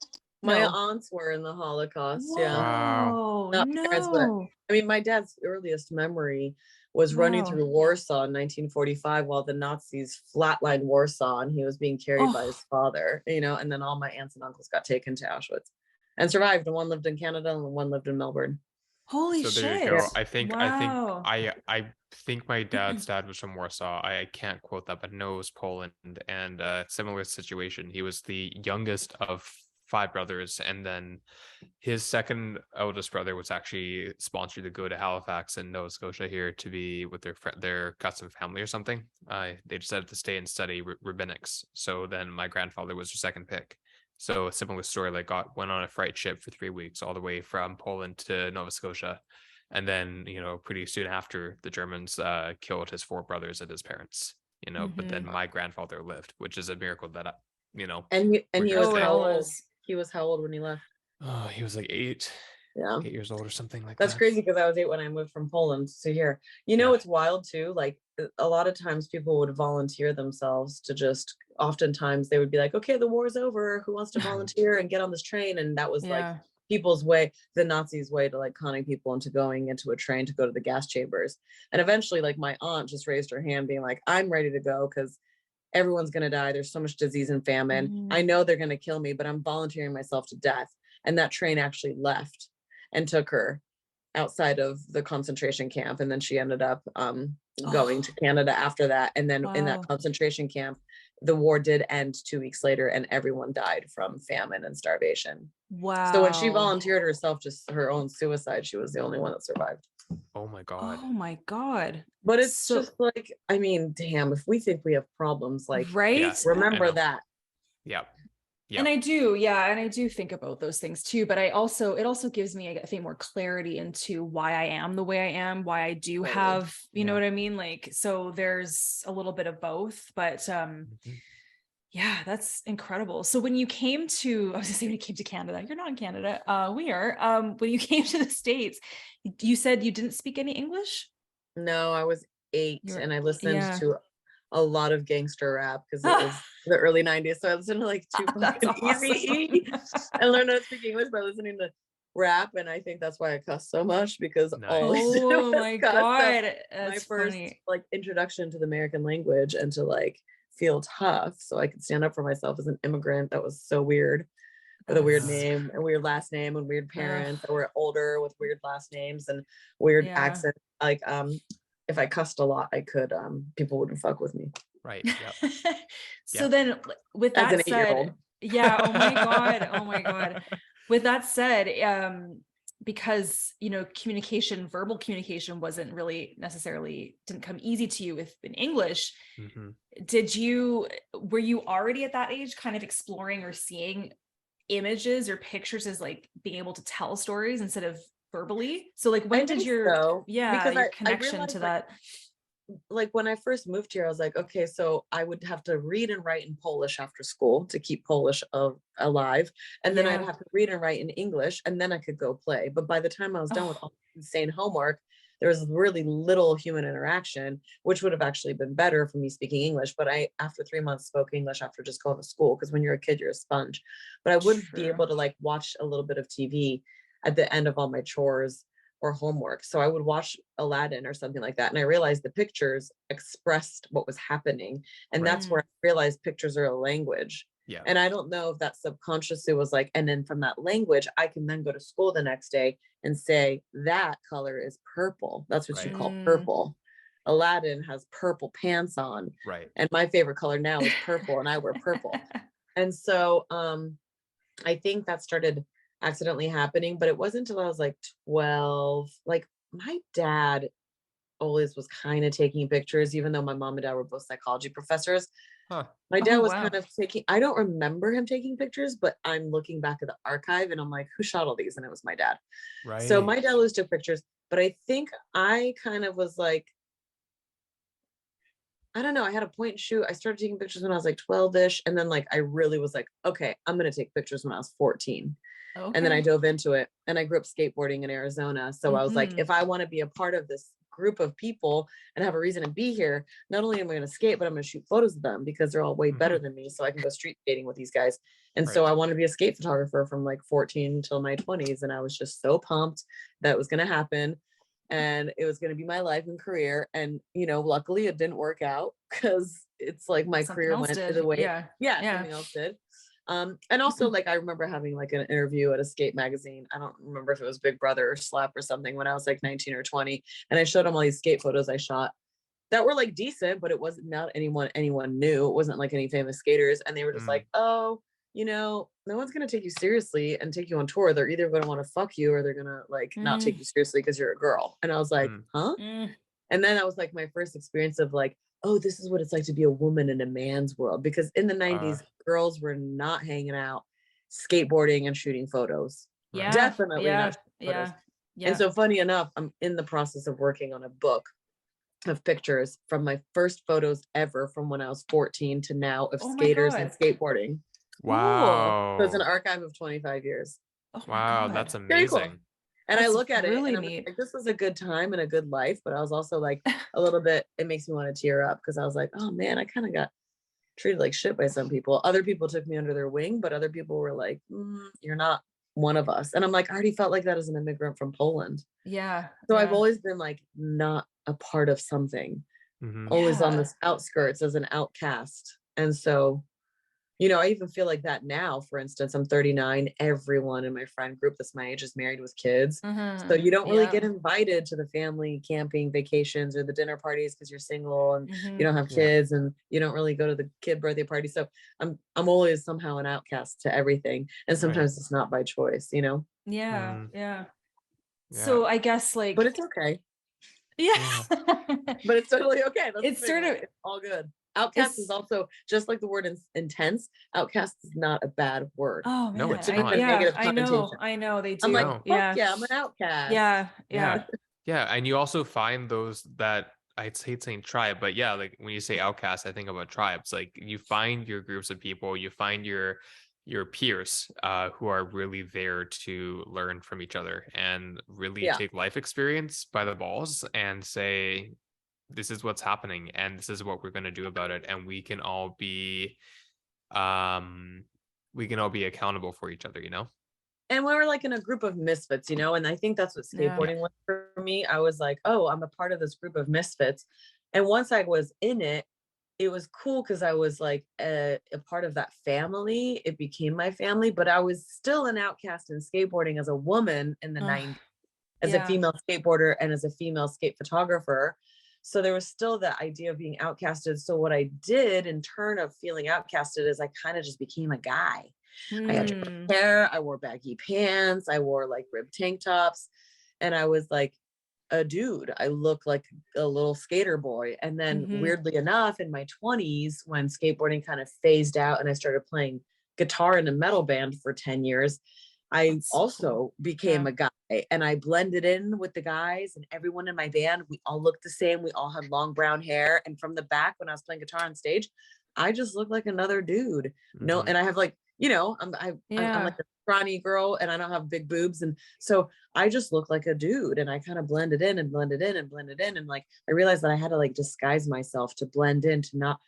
My No. aunts were in the Holocaust. Yeah. Wow. Whoa, Not parents, but no. I mean, my dad's earliest memory was running Wow. through Warsaw in 1945 while the Nazis flatlined Warsaw and he was being carried by his Oh, father, you know, and then all my aunts and uncles got taken to Auschwitz and survived. And one lived in Canada and one lived in Melbourne. holy So there you shit. Yeah. go. Wow. I think my dad's dad was from Warsaw. I can't quote that, but no, it was Poland. And similar situation. He was the youngest of 5 brothers, and then his second eldest brother was actually sponsored to go to Halifax in Nova Scotia here to be with their custom family or something. They decided to stay and study rabbinics. So then my grandfather was their second pick. So a similar story, like went on a freight ship for 3 weeks all the way from Poland to Nova Scotia. And then, pretty soon after, the Germans killed his 4 brothers and his parents, but then my grandfather lived, which is a miracle that, And he was Oh, it how all old? is. He was how old when he left? Oh, he was like 8 years old or something like That's that. crazy, because I was 8 when I moved from Poland to here. It's wild too. Like a lot of times people would volunteer themselves to just, oftentimes they would be like, okay, the war's over. Who wants to volunteer and get on this train? And that was like people's way, the Nazis' way to like conning people into going into a train to go to the gas chambers. And eventually, like, my aunt just raised her hand being like, I'm ready to go because everyone's going to die. There's so much disease and famine. I know they're going to kill me, but I'm volunteering myself to death. And that train actually left and took her outside of the concentration camp. And then she ended up going to Canada after that. And then in that concentration camp, the war did end 2 weeks later, and everyone died from famine and starvation. Wow. So when she volunteered herself, just her own suicide, she was the only one that survived. Oh my God. Oh my God. But it's just like, I mean, damn, if we think we have problems, like, right? Remember that. Yeah. And I do, and I do think about those things too, but it also gives me, I think, more clarity into why I am the way I am, why I do have, you know what I mean? Like, so there's a little bit of both, but yeah, that's incredible. So when you came to, I was gonna say when you came to Canada, you're not in Canada, we are, when you came to the States, you said you didn't speak any English? No, I was 8 and I listened to a lot of gangster rap because it was the early 90s. So I listened to like Tupac and Eazy-E and learned how to speak English by listening to rap. And I think that's why I cuss so much, because all I did was my cuss. God. So my first funny. like introduction to the American language and to like feel tough so I could stand up for myself as an immigrant. That was so weird. With a weird name and weird last name and weird parents that were older with weird last names and weird accent. Like if I cussed a lot, I could people wouldn't fuck with me. Right. Yeah. So then with that said, oh my God. Oh my God. With that said, because communication, verbal communication wasn't really necessarily, didn't come easy to you in English. Were you already at that age kind of exploring or seeing images or pictures as like being able to tell stories instead of verbally? So like when did your your connection to that? Like when I first moved here, I was like, okay, so I would have to read and write in Polish after school to keep Polish alive. And then I'd have to read and write in English, and then I could go play. But by the time I was done with all insane homework, there was really little human interaction, which would have actually been better for me speaking English. But I, after 3 months, spoke English after just going to school, because when you're a kid, you're a sponge. But I wouldn't be able to like watch a little bit of TV at the end of all my chores or homework. So I would watch Aladdin or something like that. And I realized the pictures expressed what was happening. And that's where I realized pictures are a language. Yeah. And I don't know if that subconsciously was like, and then from that language, I can then go to school the next day and say, that color is purple. That's what you call purple. Aladdin has purple pants on. Right. And my favorite color now is purple, and I wear purple. And so I think that started accidentally happening, but it wasn't until I was like 12. Like my dad always was kind of taking pictures, even though my mom and dad were both psychology professors. My dad was kind of taking, I don't remember him taking pictures, but I'm looking back at the archive and I'm like, who shot all these? And it was my dad. Right. So my dad always took pictures, but I think I kind of was like, I don't know. I had a point and shoot. I started taking pictures when I was like 12-ish. And then like, I really was like, okay, I'm going to take pictures when I was 14. Okay. And then I dove into it, and I grew up skateboarding in Arizona. So I was like, if I want to be a part of this group of people and have a reason to be here, not only am I going to skate, but I'm going to shoot photos of them because they're all way better than me. So I can go street skating with these guys. And so I wanted to be a skate photographer from like 14 till my 20s. And I was just so pumped that it was going to happen. And it was going to be my life and career. And, you know, luckily it didn't work out, because it's like my career went to the way. Something else did. And also like, I remember having like an interview at a skate magazine. I don't remember if it was Big Brother or Slap or something, when I was like 19 or 20. And I showed them all these skate photos I shot that were like decent, but it wasn't not anyone knew. It wasn't like any famous skaters. And they were just like, oh, no one's going to take you seriously and take you on tour. They're either going to want to fuck you or they're going to like not take you seriously because you're a girl. And I was like, huh? And then that was like my first experience of like, oh, this is what it's like to be a woman in a man's world. Because in the 90s, girls were not hanging out, skateboarding and shooting photos. Yeah. Definitely Yeah. not photos. Yeah. And so funny enough, I'm in the process of working on a book of pictures from my first photos ever from when I was 14 to now of skaters and skateboarding. Wow. So it's an archive of 25 years. Oh wow, God. that's Very amazing. cool. And That's I look at really it and I'm neat. like, this was a good time and a good life, but I was also like a little bit, it makes me want to tear up because I was like, oh man, I kind of got treated like shit by some people. Other people took me under their wing, but other people were like, you're not one of us. And I'm like, I already felt like that as an immigrant from Poland. Yeah. So I've always been like not a part of something, always on the outskirts as an outcast. And so, I even feel like that now. For instance, I'm 39. Everyone in my friend group that's my age is married with kids. So you don't really get invited to the family camping vacations or the dinner parties because you're single and you don't have kids, and you don't really go to the kid birthday party. So I'm always somehow an outcast to everything. And sometimes it's not by choice, Yeah. So I guess like, but it's okay. Yeah. But it's totally okay. It's sort of, it's all good. Outcast is also just like the word intense. Outcast is not a bad word. Oh man, no, it's not. I know they do. I'm like, fuck yeah, I'm an outcast. Yeah. And you also find those that I hate saying tribe, but yeah, like when you say outcast, I think about tribes. Like you find your groups of people, you find your peers who are really there to learn from each other and really take life experience by the balls and say, this is what's happening and this is what we're going to do about it, and we can all be accountable for each other, And we were like in a group of misfits, and I think that's what skateboarding was for me. I was like, oh, I'm a part of this group of misfits. And once I was in it, it was cool because I was like a part of that family. It became my family, but I was still an outcast in skateboarding as a woman in the 90s, as a female skateboarder and as a female skate photographer. So there was still that idea of being outcasted. So what I did in turn of feeling outcasted is I kind of just became a guy. I had short hair, I wore baggy pants, I wore like ribbed tank tops, and I was like a dude. I looked like a little skater boy. And then weirdly enough, in my 20s, when skateboarding kind of phased out and I started playing guitar in a metal band for 10 years, I also became a guy, and I blended in with the guys, and everyone in my band, we all looked the same. We all had long brown hair. And from the back, when I was playing guitar on stage, I just looked like another dude. No, and I have like, I'm like a scrawny girl and I don't have big boobs. And so I just look like a dude, and I kind of blended in and blended in and blended in. And like, I realized that I had to like disguise myself to blend in, to not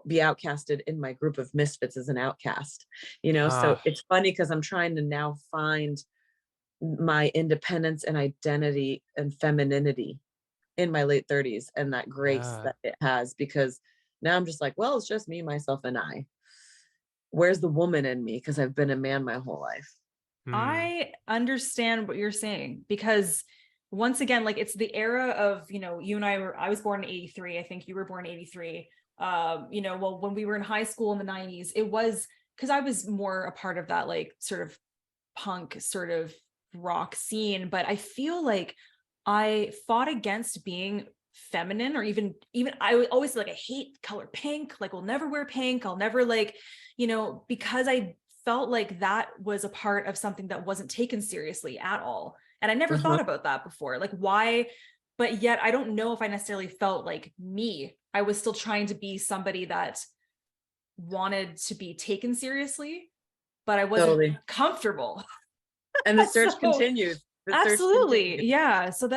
be outcasted in my group of misfits as an outcast, so it's funny because I'm trying to now find my independence and identity and femininity in my late 30s, and that grace that it has, because now I'm just like, well, it's just me, myself, and I. Where's the woman in me? Because I've been a man my whole life. I understand what you're saying, because once again, like it's the era of, you and I was born in 83. I think you were born in 83. Well, when we were in high school in the 90s, it was because I was more a part of that like sort of punk sort of rock scene, but I feel like I fought against being feminine, or even I would always say like, I hate color pink, like we'll never wear pink, I'll never like, because I felt like that was a part of something that wasn't taken seriously at all. And I never thought about that before, like why, but yet I don't know if I necessarily felt like me. I was still trying to be somebody that wanted to be taken seriously, but I wasn't comfortable. And the search continues. Absolutely. Yeah. So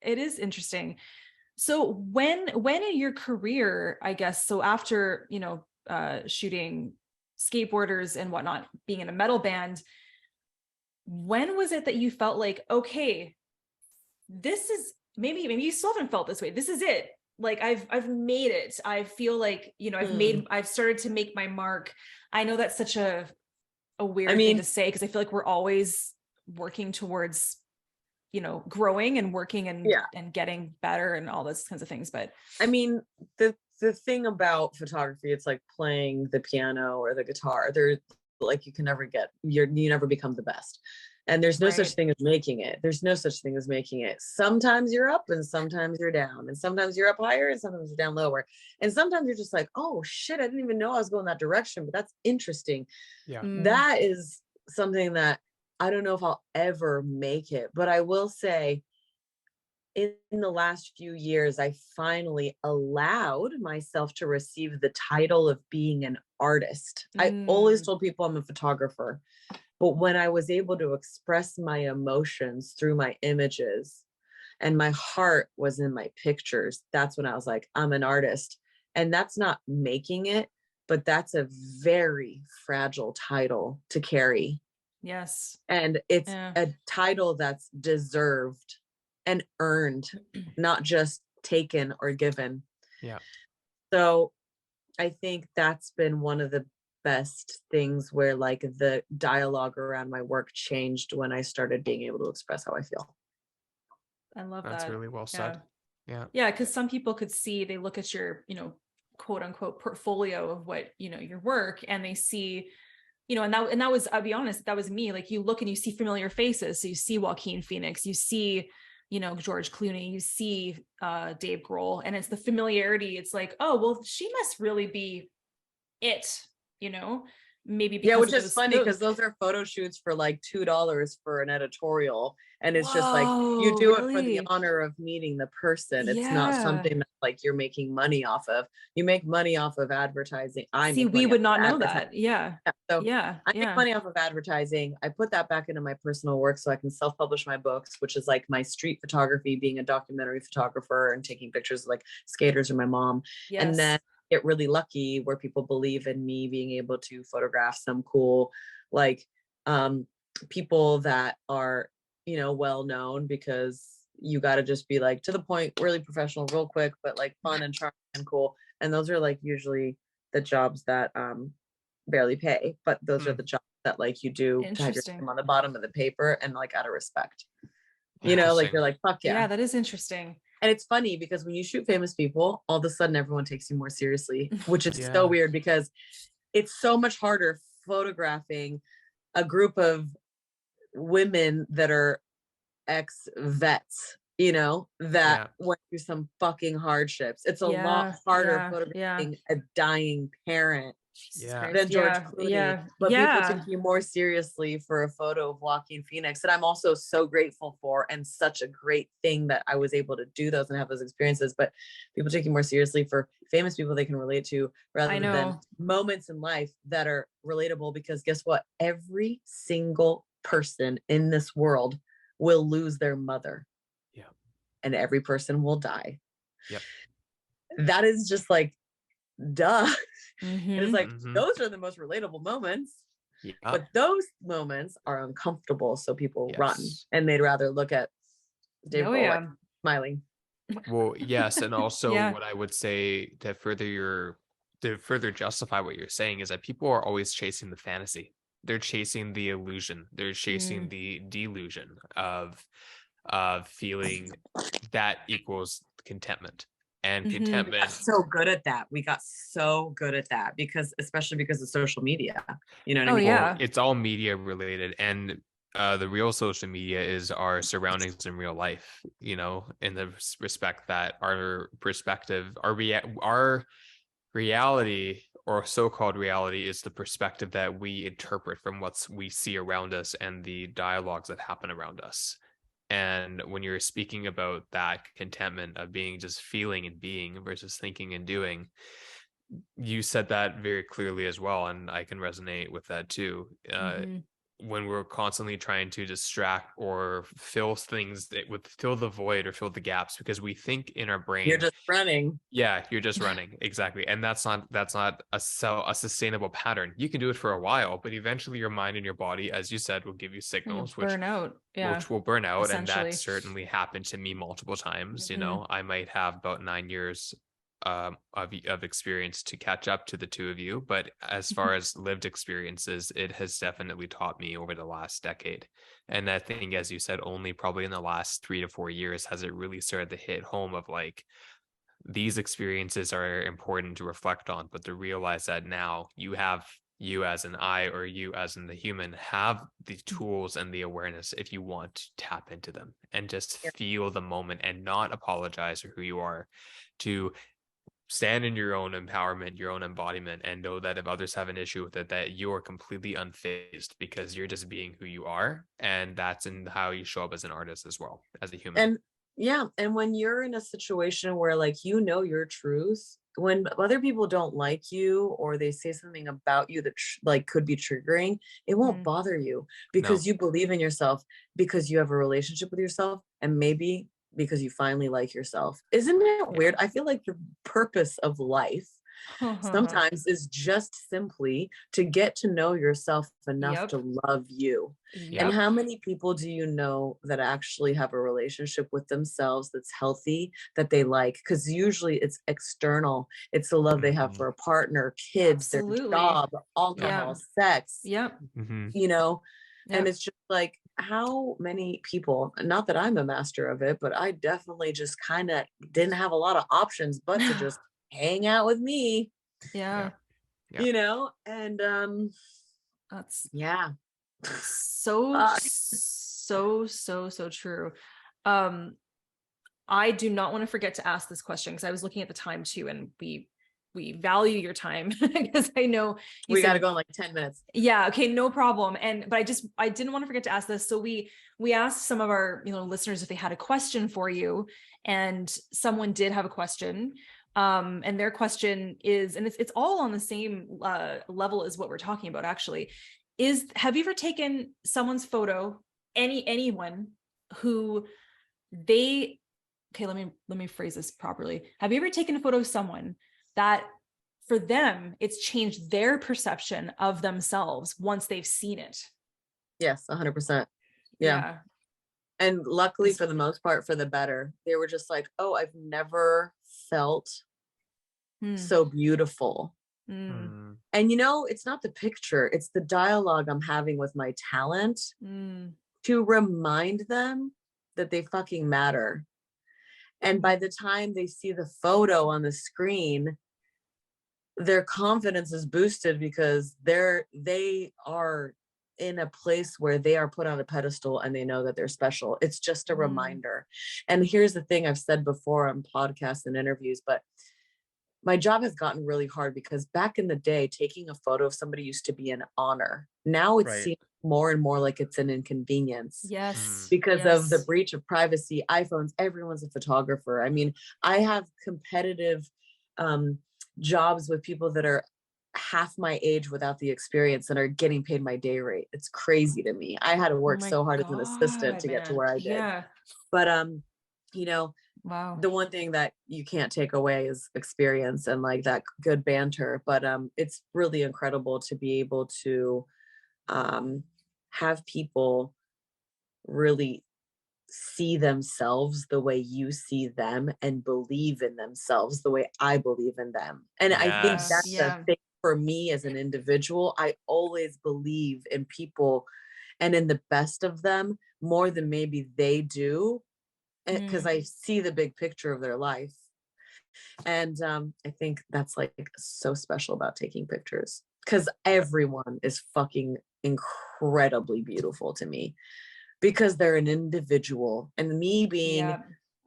it is interesting. So when in your career, I guess, so after, shooting skateboarders and whatnot, being in a metal band, when was it that you felt like, okay, this is maybe you still haven't felt this way, this is it, like I've made it, I feel like, I've started to make my mark. I know that's such a weird thing to say, because I feel like we're always working towards, growing and working and getting better and all those kinds of things. But I mean, the thing about photography, it's like playing the piano or the guitar. like you can never you never become the best. And there's no such Right. thing as making it. There's no such thing as making it. Sometimes you're up and sometimes you're down, and sometimes you're up higher and sometimes you're down lower. And sometimes you're just like, oh shit, I didn't even know I was going that direction, but that's interesting. Yeah. That is something that I don't know if I'll ever make it, but I will say in the last few years, I finally allowed myself to receive the title of being an artist. I always told people I'm a photographer, but when I was able to express my emotions through my images and my heart was in my pictures, that's when I was like, I'm an artist. And that's not making it, but that's a very fragile title to carry. Yes. And it's a title that's deserved and earned, not just taken or given. Yeah. So I think that's been one of the best things where like the dialogue around my work changed when I started being able to express how I feel. I love that. That's really well said. Yeah. Yeah. Cause some people could see, they look at your, quote unquote portfolio of what, your work, and they see, and that was, I'll be honest, that was me. Like you look and you see familiar faces. So you see Joaquin Phoenix, you see, George Clooney, you see Dave Grohl, and it's the familiarity. It's like, oh, well, she must really be it, maybe because which is funny because those are photo shoots for like $2 for an editorial, and it's just like you do it for the honor of meeting the person. It's not something that like you're making money off of. You make money off of advertising. We would not know that. So I make money off of advertising. I put that back into my personal work so I can self-publish my books, which is like my street photography, being a documentary photographer and taking pictures of like skaters or my mom. And then get really lucky where people believe in me being able to photograph some cool like people that are well known, because you got to just be like to the point, really professional, real quick, but like fun and charming and cool. And those are like usually the jobs that barely pay, but those are the jobs that like you do to have your name on the bottom of the paper and like out of respect, like you're like, fuck yeah. That is interesting. And it's funny because when you shoot famous people, all of a sudden everyone takes you more seriously, which is so weird because it's so much harder photographing a group of women that are ex-vets, that went through some fucking hardships. It's a lot harder photographing a dying parent than George Clooney. But people take you more seriously for a photo of Joaquin Phoenix. And I'm also so grateful for, and such a great thing that I was able to do those and have those experiences. But people take you more seriously for famous people they can relate to rather than moments in life that are relatable. Because guess what? Every single person in this world will lose their mother. Yeah. And every person will die. Yep. That is just like, duh. And it's like, those are the most relatable moments. But those moments are uncomfortable, so people run, and they'd rather look at Dave Grohl smiling. Well, yes, and also what I would say to further justify what you're saying is that people are always chasing the fantasy. They're chasing the illusion. They're chasing the delusion of feeling that equals contentment. And contentment. We got so good at that. We got so good at that especially because of social media. You know what I mean? Well, it's all media related, and the real social media is our surroundings in real life. In the respect that our perspective, our reality or so-called reality is the perspective that we interpret from what we see around us and the dialogues that happen around us. And when you're speaking about that contentment of being just feeling and being versus thinking and doing, you said that very clearly as well. And I can resonate with that too. When we're constantly trying to distract or fill the void or fill the gaps, because we think in our brain, you're just running. Yeah, you're just running. Exactly. And that's not a sustainable pattern. You can do it for a while, but eventually your mind and your body, as you said, will give you signals which will burn out. And that certainly happened to me multiple times. I might have about 9 years of experience to catch up to the two of you, but as far as lived experiences, it has definitely taught me over the last decade. And I think, as you said, only probably in the last 3 to 4 years has it really started to hit home of like, these experiences are important to reflect on, but to realize that now you have you as an I or you as in the human have the tools and the awareness if you want to tap into them and just feel the moment and not apologize for who you are, to stand in your own empowerment, your own embodiment, and know that if others have an issue with it, that you are completely unfazed because you're just being who you are. And that's in how you show up as an artist as well, as a human. And yeah, and when you're in a situation where like, you know, your truth, when other people don't like you or they say something about you that like could be triggering, it won't bother you because you believe in yourself, because you have a relationship with yourself, and maybe because you finally like yourself. Isn't it weird? I feel like the purpose of life sometimes is just simply to get to know yourself enough to love you. And how many people do you know that actually have a relationship with themselves that's healthy, that they like? Because usually it's external. It's the love they have for a partner, kids, their job, alcohol, sex, you know? And it's just like, how many people, not that I'm a master of it, but I definitely just kind of didn't have a lot of options but to just hang out with me. You know? And that's so true. I do not want to forget to ask this question because I was looking at the time too, and we value your time because I know we got to go in like 10 minutes. Yeah. Okay. No problem. But I didn't want to forget to ask this. So we asked some of our, listeners if they had a question for you, and someone did have a question. And their question is, and it's all on the same level as what we're talking about actually, is have you ever taken someone's photo, anyone who let me phrase this properly. Have you ever taken a photo of someone that for them, it's changed their perception of themselves once they've seen it? Yes, 100%. Yeah. And luckily for the most part, for the better, they were just like, oh, I've never felt so beautiful. And it's not the picture, it's the dialogue I'm having with my talent to remind them that they fucking matter. And by the time they see the photo on the screen, their confidence is boosted because they are in a place where they are put on a pedestal and they know that they're special. It's just a reminder. And here's the thing I've said before on podcasts and interviews, but my job has gotten really hard because back in the day, taking a photo of somebody used to be an honor. Now it seems more and more like it's an inconvenience. Yes. Because of the breach of privacy, iPhones, everyone's a photographer. I mean, I have competitive jobs with people that are half my age without the experience and are getting paid my day rate. It's crazy to me. I had to work so hard as an assistant to get to where I did. But wow, the one thing that you can't take away is experience and like that good banter. But it's really incredible to be able to have people really see themselves the way you see them and believe in themselves the way I believe in them. And I think that's the thing for me as an individual. I always believe in people and in the best of them more than maybe they do, because I see the big picture of their life. And I think that's like so special about taking pictures, because everyone is fucking incredibly beautiful to me because they're an individual, and me being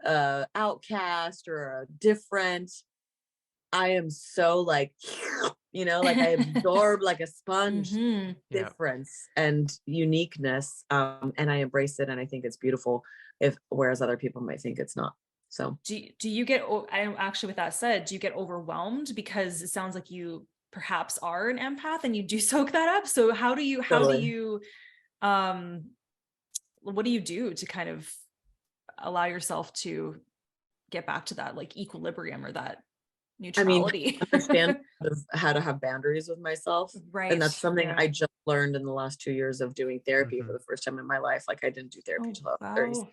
a outcast or a different, I am so like, like I absorb like a sponge difference and uniqueness. And I embrace it. And I think it's beautiful, whereas other people might think it's not. So do you get, actually with that said, do you get overwhelmed? Because it sounds like you perhaps are an empath and you do soak that up. So what do you do to kind of allow yourself to get back to that like equilibrium or that neutrality? I understand how to have boundaries with myself. Right. And that's something I just learned in the last 2 years of doing therapy for the first time in my life. Like I didn't do therapy until I was 30. Wow.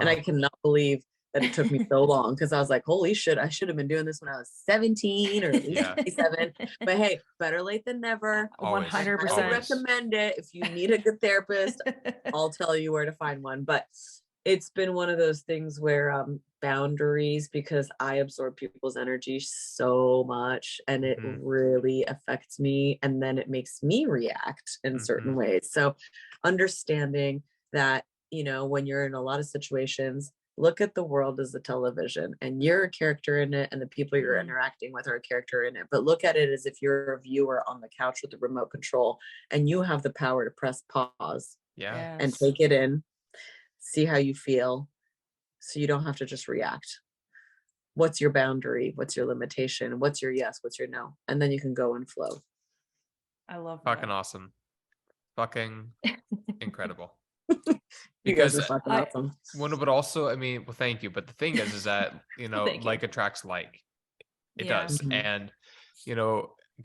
And I cannot believe that it took me so long, because I was like, holy shit, I should have been doing this when I was 17 or at least 27. But hey, better late than never. 100%. I recommend it. If you need a good therapist, I'll tell you where to find one. But it's been one of those things where boundaries, because I absorb people's energy so much and it Mhm. really affects me, and then it makes me react in certain Mhm. ways. So understanding that, when you're in a lot of situations, look at the world as a television and you're a character in it and the people you're Mhm. interacting with are a character in it, but look at it as if you're a viewer on the couch with the remote control and you have the power to press pause Yeah. and Yes. take it in, see how you feel, so you don't have to just react. What's your boundary? What's your limitation? What's your yes? What's your no? And then you can go and flow. I love Fucking that. awesome. Fucking incredible. You guys Because are fucking I awesome. one, but also, I mean, well, thank you. But the thing is that, thank you. like attracts like. It Yeah. does. Mhm. And,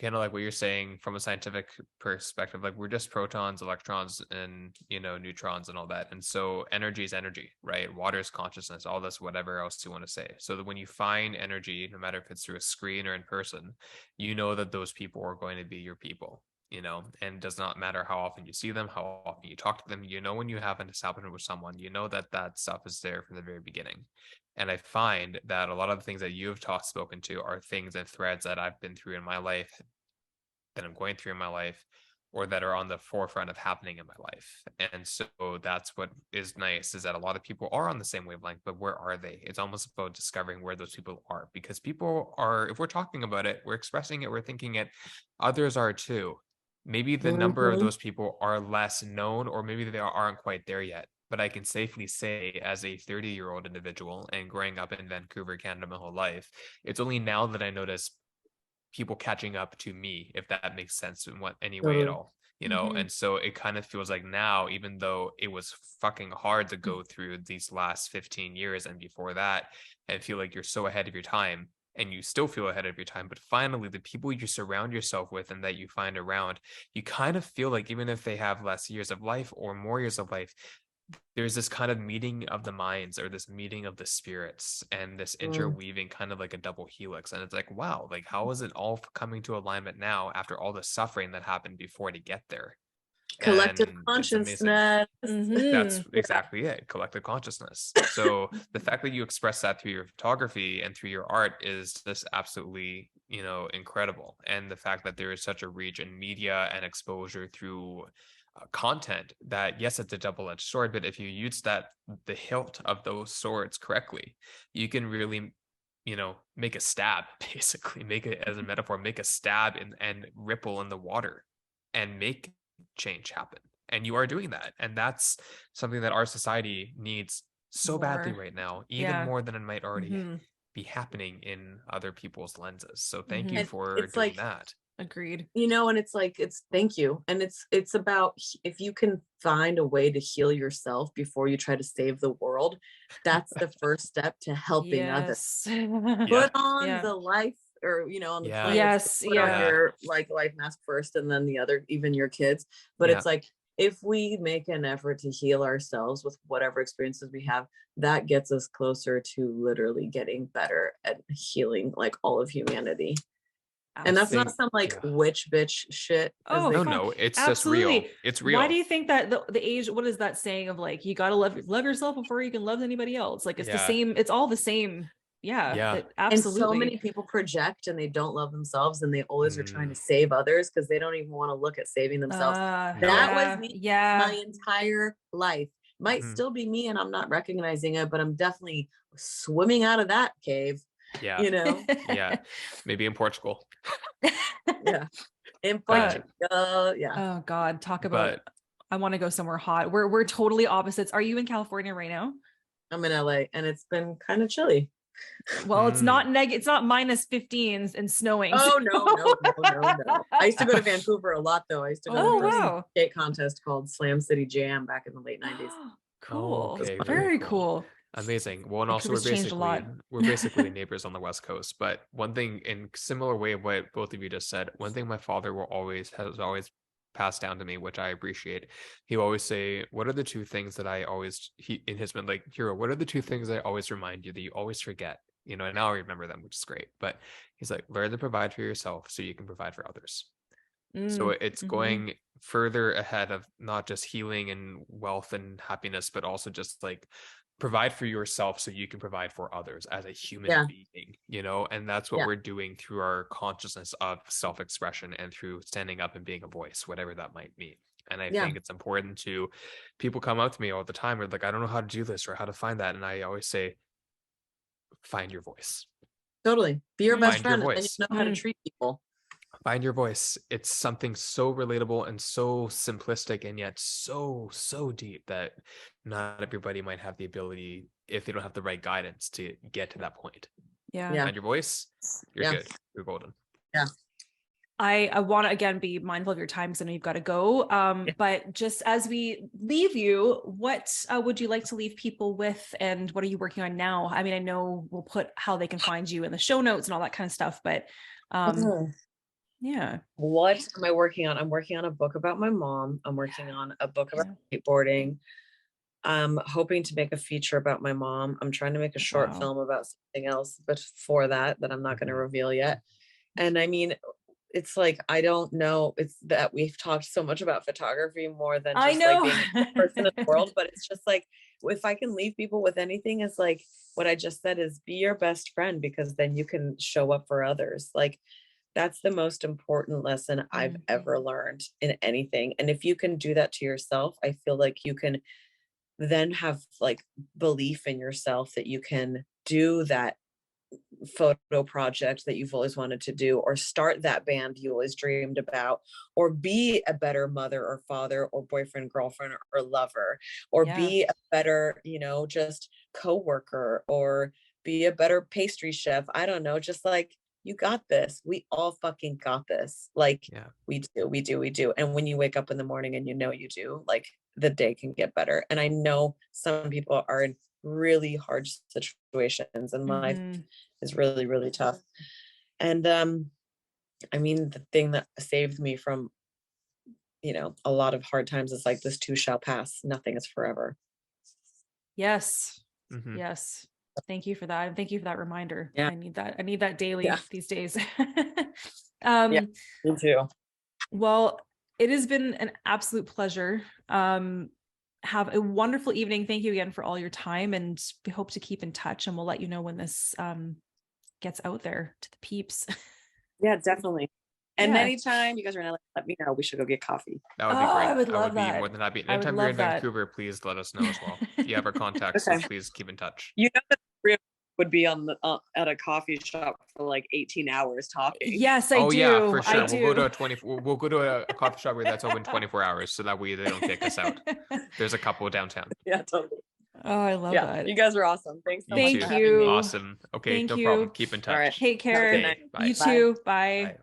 kind of like what you're saying from a scientific perspective, like we're just protons, electrons, and, neutrons and all that. And so energy is energy, right? Water is consciousness, all this, whatever else you want to say. So that when you find energy, no matter if it's through a screen or in person, you know that those people are going to be your people. And it does not matter how often you see them, how often you talk to them, when you have an establishment with someone, that that stuff is there from the very beginning. And I find that a lot of the things that you have spoken to are things and threads that I've been through in my life, that I'm going through in my life, or that are on the forefront of happening in my life. And so that's what is nice, is that a lot of people are on the same wavelength, but where are they? It's almost about discovering where those people are, because people are, if we're talking about it, we're expressing it, we're thinking it, others are too. Maybe the number of Mhm. those people are less known, or maybe they aren't quite there yet. But I can safely say, as a 30-year-old individual and growing up in Vancouver, Canada, my whole life, it's only now that I notice people catching up to me, if that makes sense in what any way at Totally. all. Mhm. And so it kind of feels like now, even though it was fucking hard to go through these last 15 years and before that, and feel like you're so ahead of your time, and you still feel ahead of your time, but finally the people you surround yourself with and that you find around, you kind of feel like, even if they have less years of life or more years of life, there's this kind of meeting of the minds, or this meeting of the spirits, and this Mm. interweaving, kind of like a double helix. And it's like, wow, like how is it all coming to alignment now after all the suffering that happened before to get there? Collective And it's amazing. consciousness. That's Mhm. Yeah. exactly it, collective consciousness. So the fact that you express that through your photography and through your art is just absolutely, incredible. And the fact that there is such a reach in media and exposure through content, that yes, it's a double-edged sword, but if you use the hilt of those swords correctly, you can really, make a stab, basically make it as a metaphor, make a stab and ripple in the water and make change happen. And you are doing that. And that's something that our society needs so badly More. right now, even Yeah. more than it might already Mhm. be happening in other people's lenses. So thank you Mhm. And for it's doing like, that. Agreed. and it's like, it's thank you. And it's about, if you can find a way to heal yourself before you try to save the world, that's the first step to helping others. Yes. Yeah. Put on Yeah. the life, or on the Yeah. planet, Yes. put on Yeah. Yeah. your like life mask first, and then the other, even your kids. But Yeah. it's like, if we make an effort to heal ourselves with whatever experiences we have, that gets us closer to literally getting better at healing like all of humanity. And I that's not Absolutely. think, some like yeah. witch bitch shit, as Oh, they No, fuck. no, it's just real. Absolutely. It's Why do real. you think that the age, what is that saying of like, you gotta love yourself before you can love anybody else? Like it's the Yeah. same, it's all the same. Yeah, Yeah. it And so absolutely. many people project and they don't love themselves and they always are trying Mm, to save others because they don't even want to look at saving themselves. no. That was Yeah, me my yeah. entire life. Might Mhm. still be me and I'm not recognizing it, but I'm definitely swimming out of that cave, Yeah. you know? Yeah. Maybe in Portugal. Yeah. In uh, Portugal. Yeah. oh God, talk about, But I want to go somewhere hot. We're totally opposites. Are you in California right now? I'm in LA and it's been kind of chilly. Well, it's mm, not it's not minus 15s and snowing. So. Oh no, no, no, no, no. I used to go to Vancouver a lot though. I used to go Oh to a wow. skate contest called Slam City Jam back in the late 90s. oh, Cool. okay, very Very cool. cool. Amazing. Well, and also Vancouver's changed a lot. we're basically neighbors on the West Coast. But one thing, in similar way of what both of you just said, one thing my father has always passed down to me, which I appreciate. He always say, "What are the two things that I always he in his been like, Hero, what are the two things I always remind you that you always forget?" And now I remember them, which is great. But he's like, learn to provide for yourself so you can provide for others. So Mm, it's hmm. going further ahead of not just healing and wealth and happiness, but also just like provide for yourself so you can provide for others as a human Yeah. being, you know, and that's what Yeah. we're doing through our consciousness of self-expression and through standing up and being a voice, whatever that might mean. And I think it's important to, people come up to me all the time, or like, I don't know how to do this or how to find that. And I always say, find your voice. Totally. Be your best Find your friend, and then voice. you know how to treat people. Find your voice. It's something so relatable and so simplistic and yet so deep that not everybody might have the ability, if they don't have the right guidance, to get to that point. Yeah. Find your voice, you're good. You're golden. Yeah. I want to again be mindful of your time because I know you've got to go. But just as we leave you, what would you like to leave people with, and what are you working on now? I mean, I know we'll put how they can find you in the show notes and all that kind of stuff, but yeah. What am I working on? I'm working on a book about my mom. I'm working on a book about skateboarding. I'm hoping to make a feature about my mom. I'm trying to make a short film about something else before that I'm not going to reveal yet. And I mean, it's like, I don't know, it's that we've talked so much about photography more than just like being a person in the world, but it's just like, if I can leave people with anything, is like what I just said, is be your best friend, because then you can show up for others. Like, that's the most important lesson I've ever learned in anything. And if you can do that to yourself, I feel like you can then have like belief in yourself that you can do that photo project that you've always wanted to do, or start that band you always dreamed about, or be a better mother or father or boyfriend, girlfriend, or lover, or be a better, you know, just coworker, or be a better pastry chef. I don't know, just like, you got this. We all fucking got this. Like, we do. And when you wake up in the morning and you know you do, like, the day can get better. And I know some people are in really hard situations, and life is really, really tough. And I mean, the thing that saved me from, you know, a lot of hard times is like, this too shall pass. Nothing is forever. Yes. Yes. Thank you for that. And thank you for that reminder. Yeah. I need that daily these days. Me too. Well, it has been an absolute pleasure. Have a wonderful evening. Thank you again for all your time, and we hope to keep in touch, and we'll let you know when this gets out there to the peeps. Yeah, definitely. And anytime you guys are gonna let me know, we should go get coffee. That would be great. I would love be that. more than happy. Anytime you're in Vancouver, please let us know as well. If you have our contacts, so please keep in touch. You know that we would be on the at a coffee shop for like 18 hours talking. Yes, I do. Yeah, for sure. We'll go to a coffee shop where that's open 24 hours, so that way they don't kick us out. There's a couple downtown. Yeah, totally. Oh, I love that. You guys are awesome. Thanks so much. Thank you. Awesome. Okay, no problem. Keep in touch. All right. Take care. Have a good night. You too. Bye.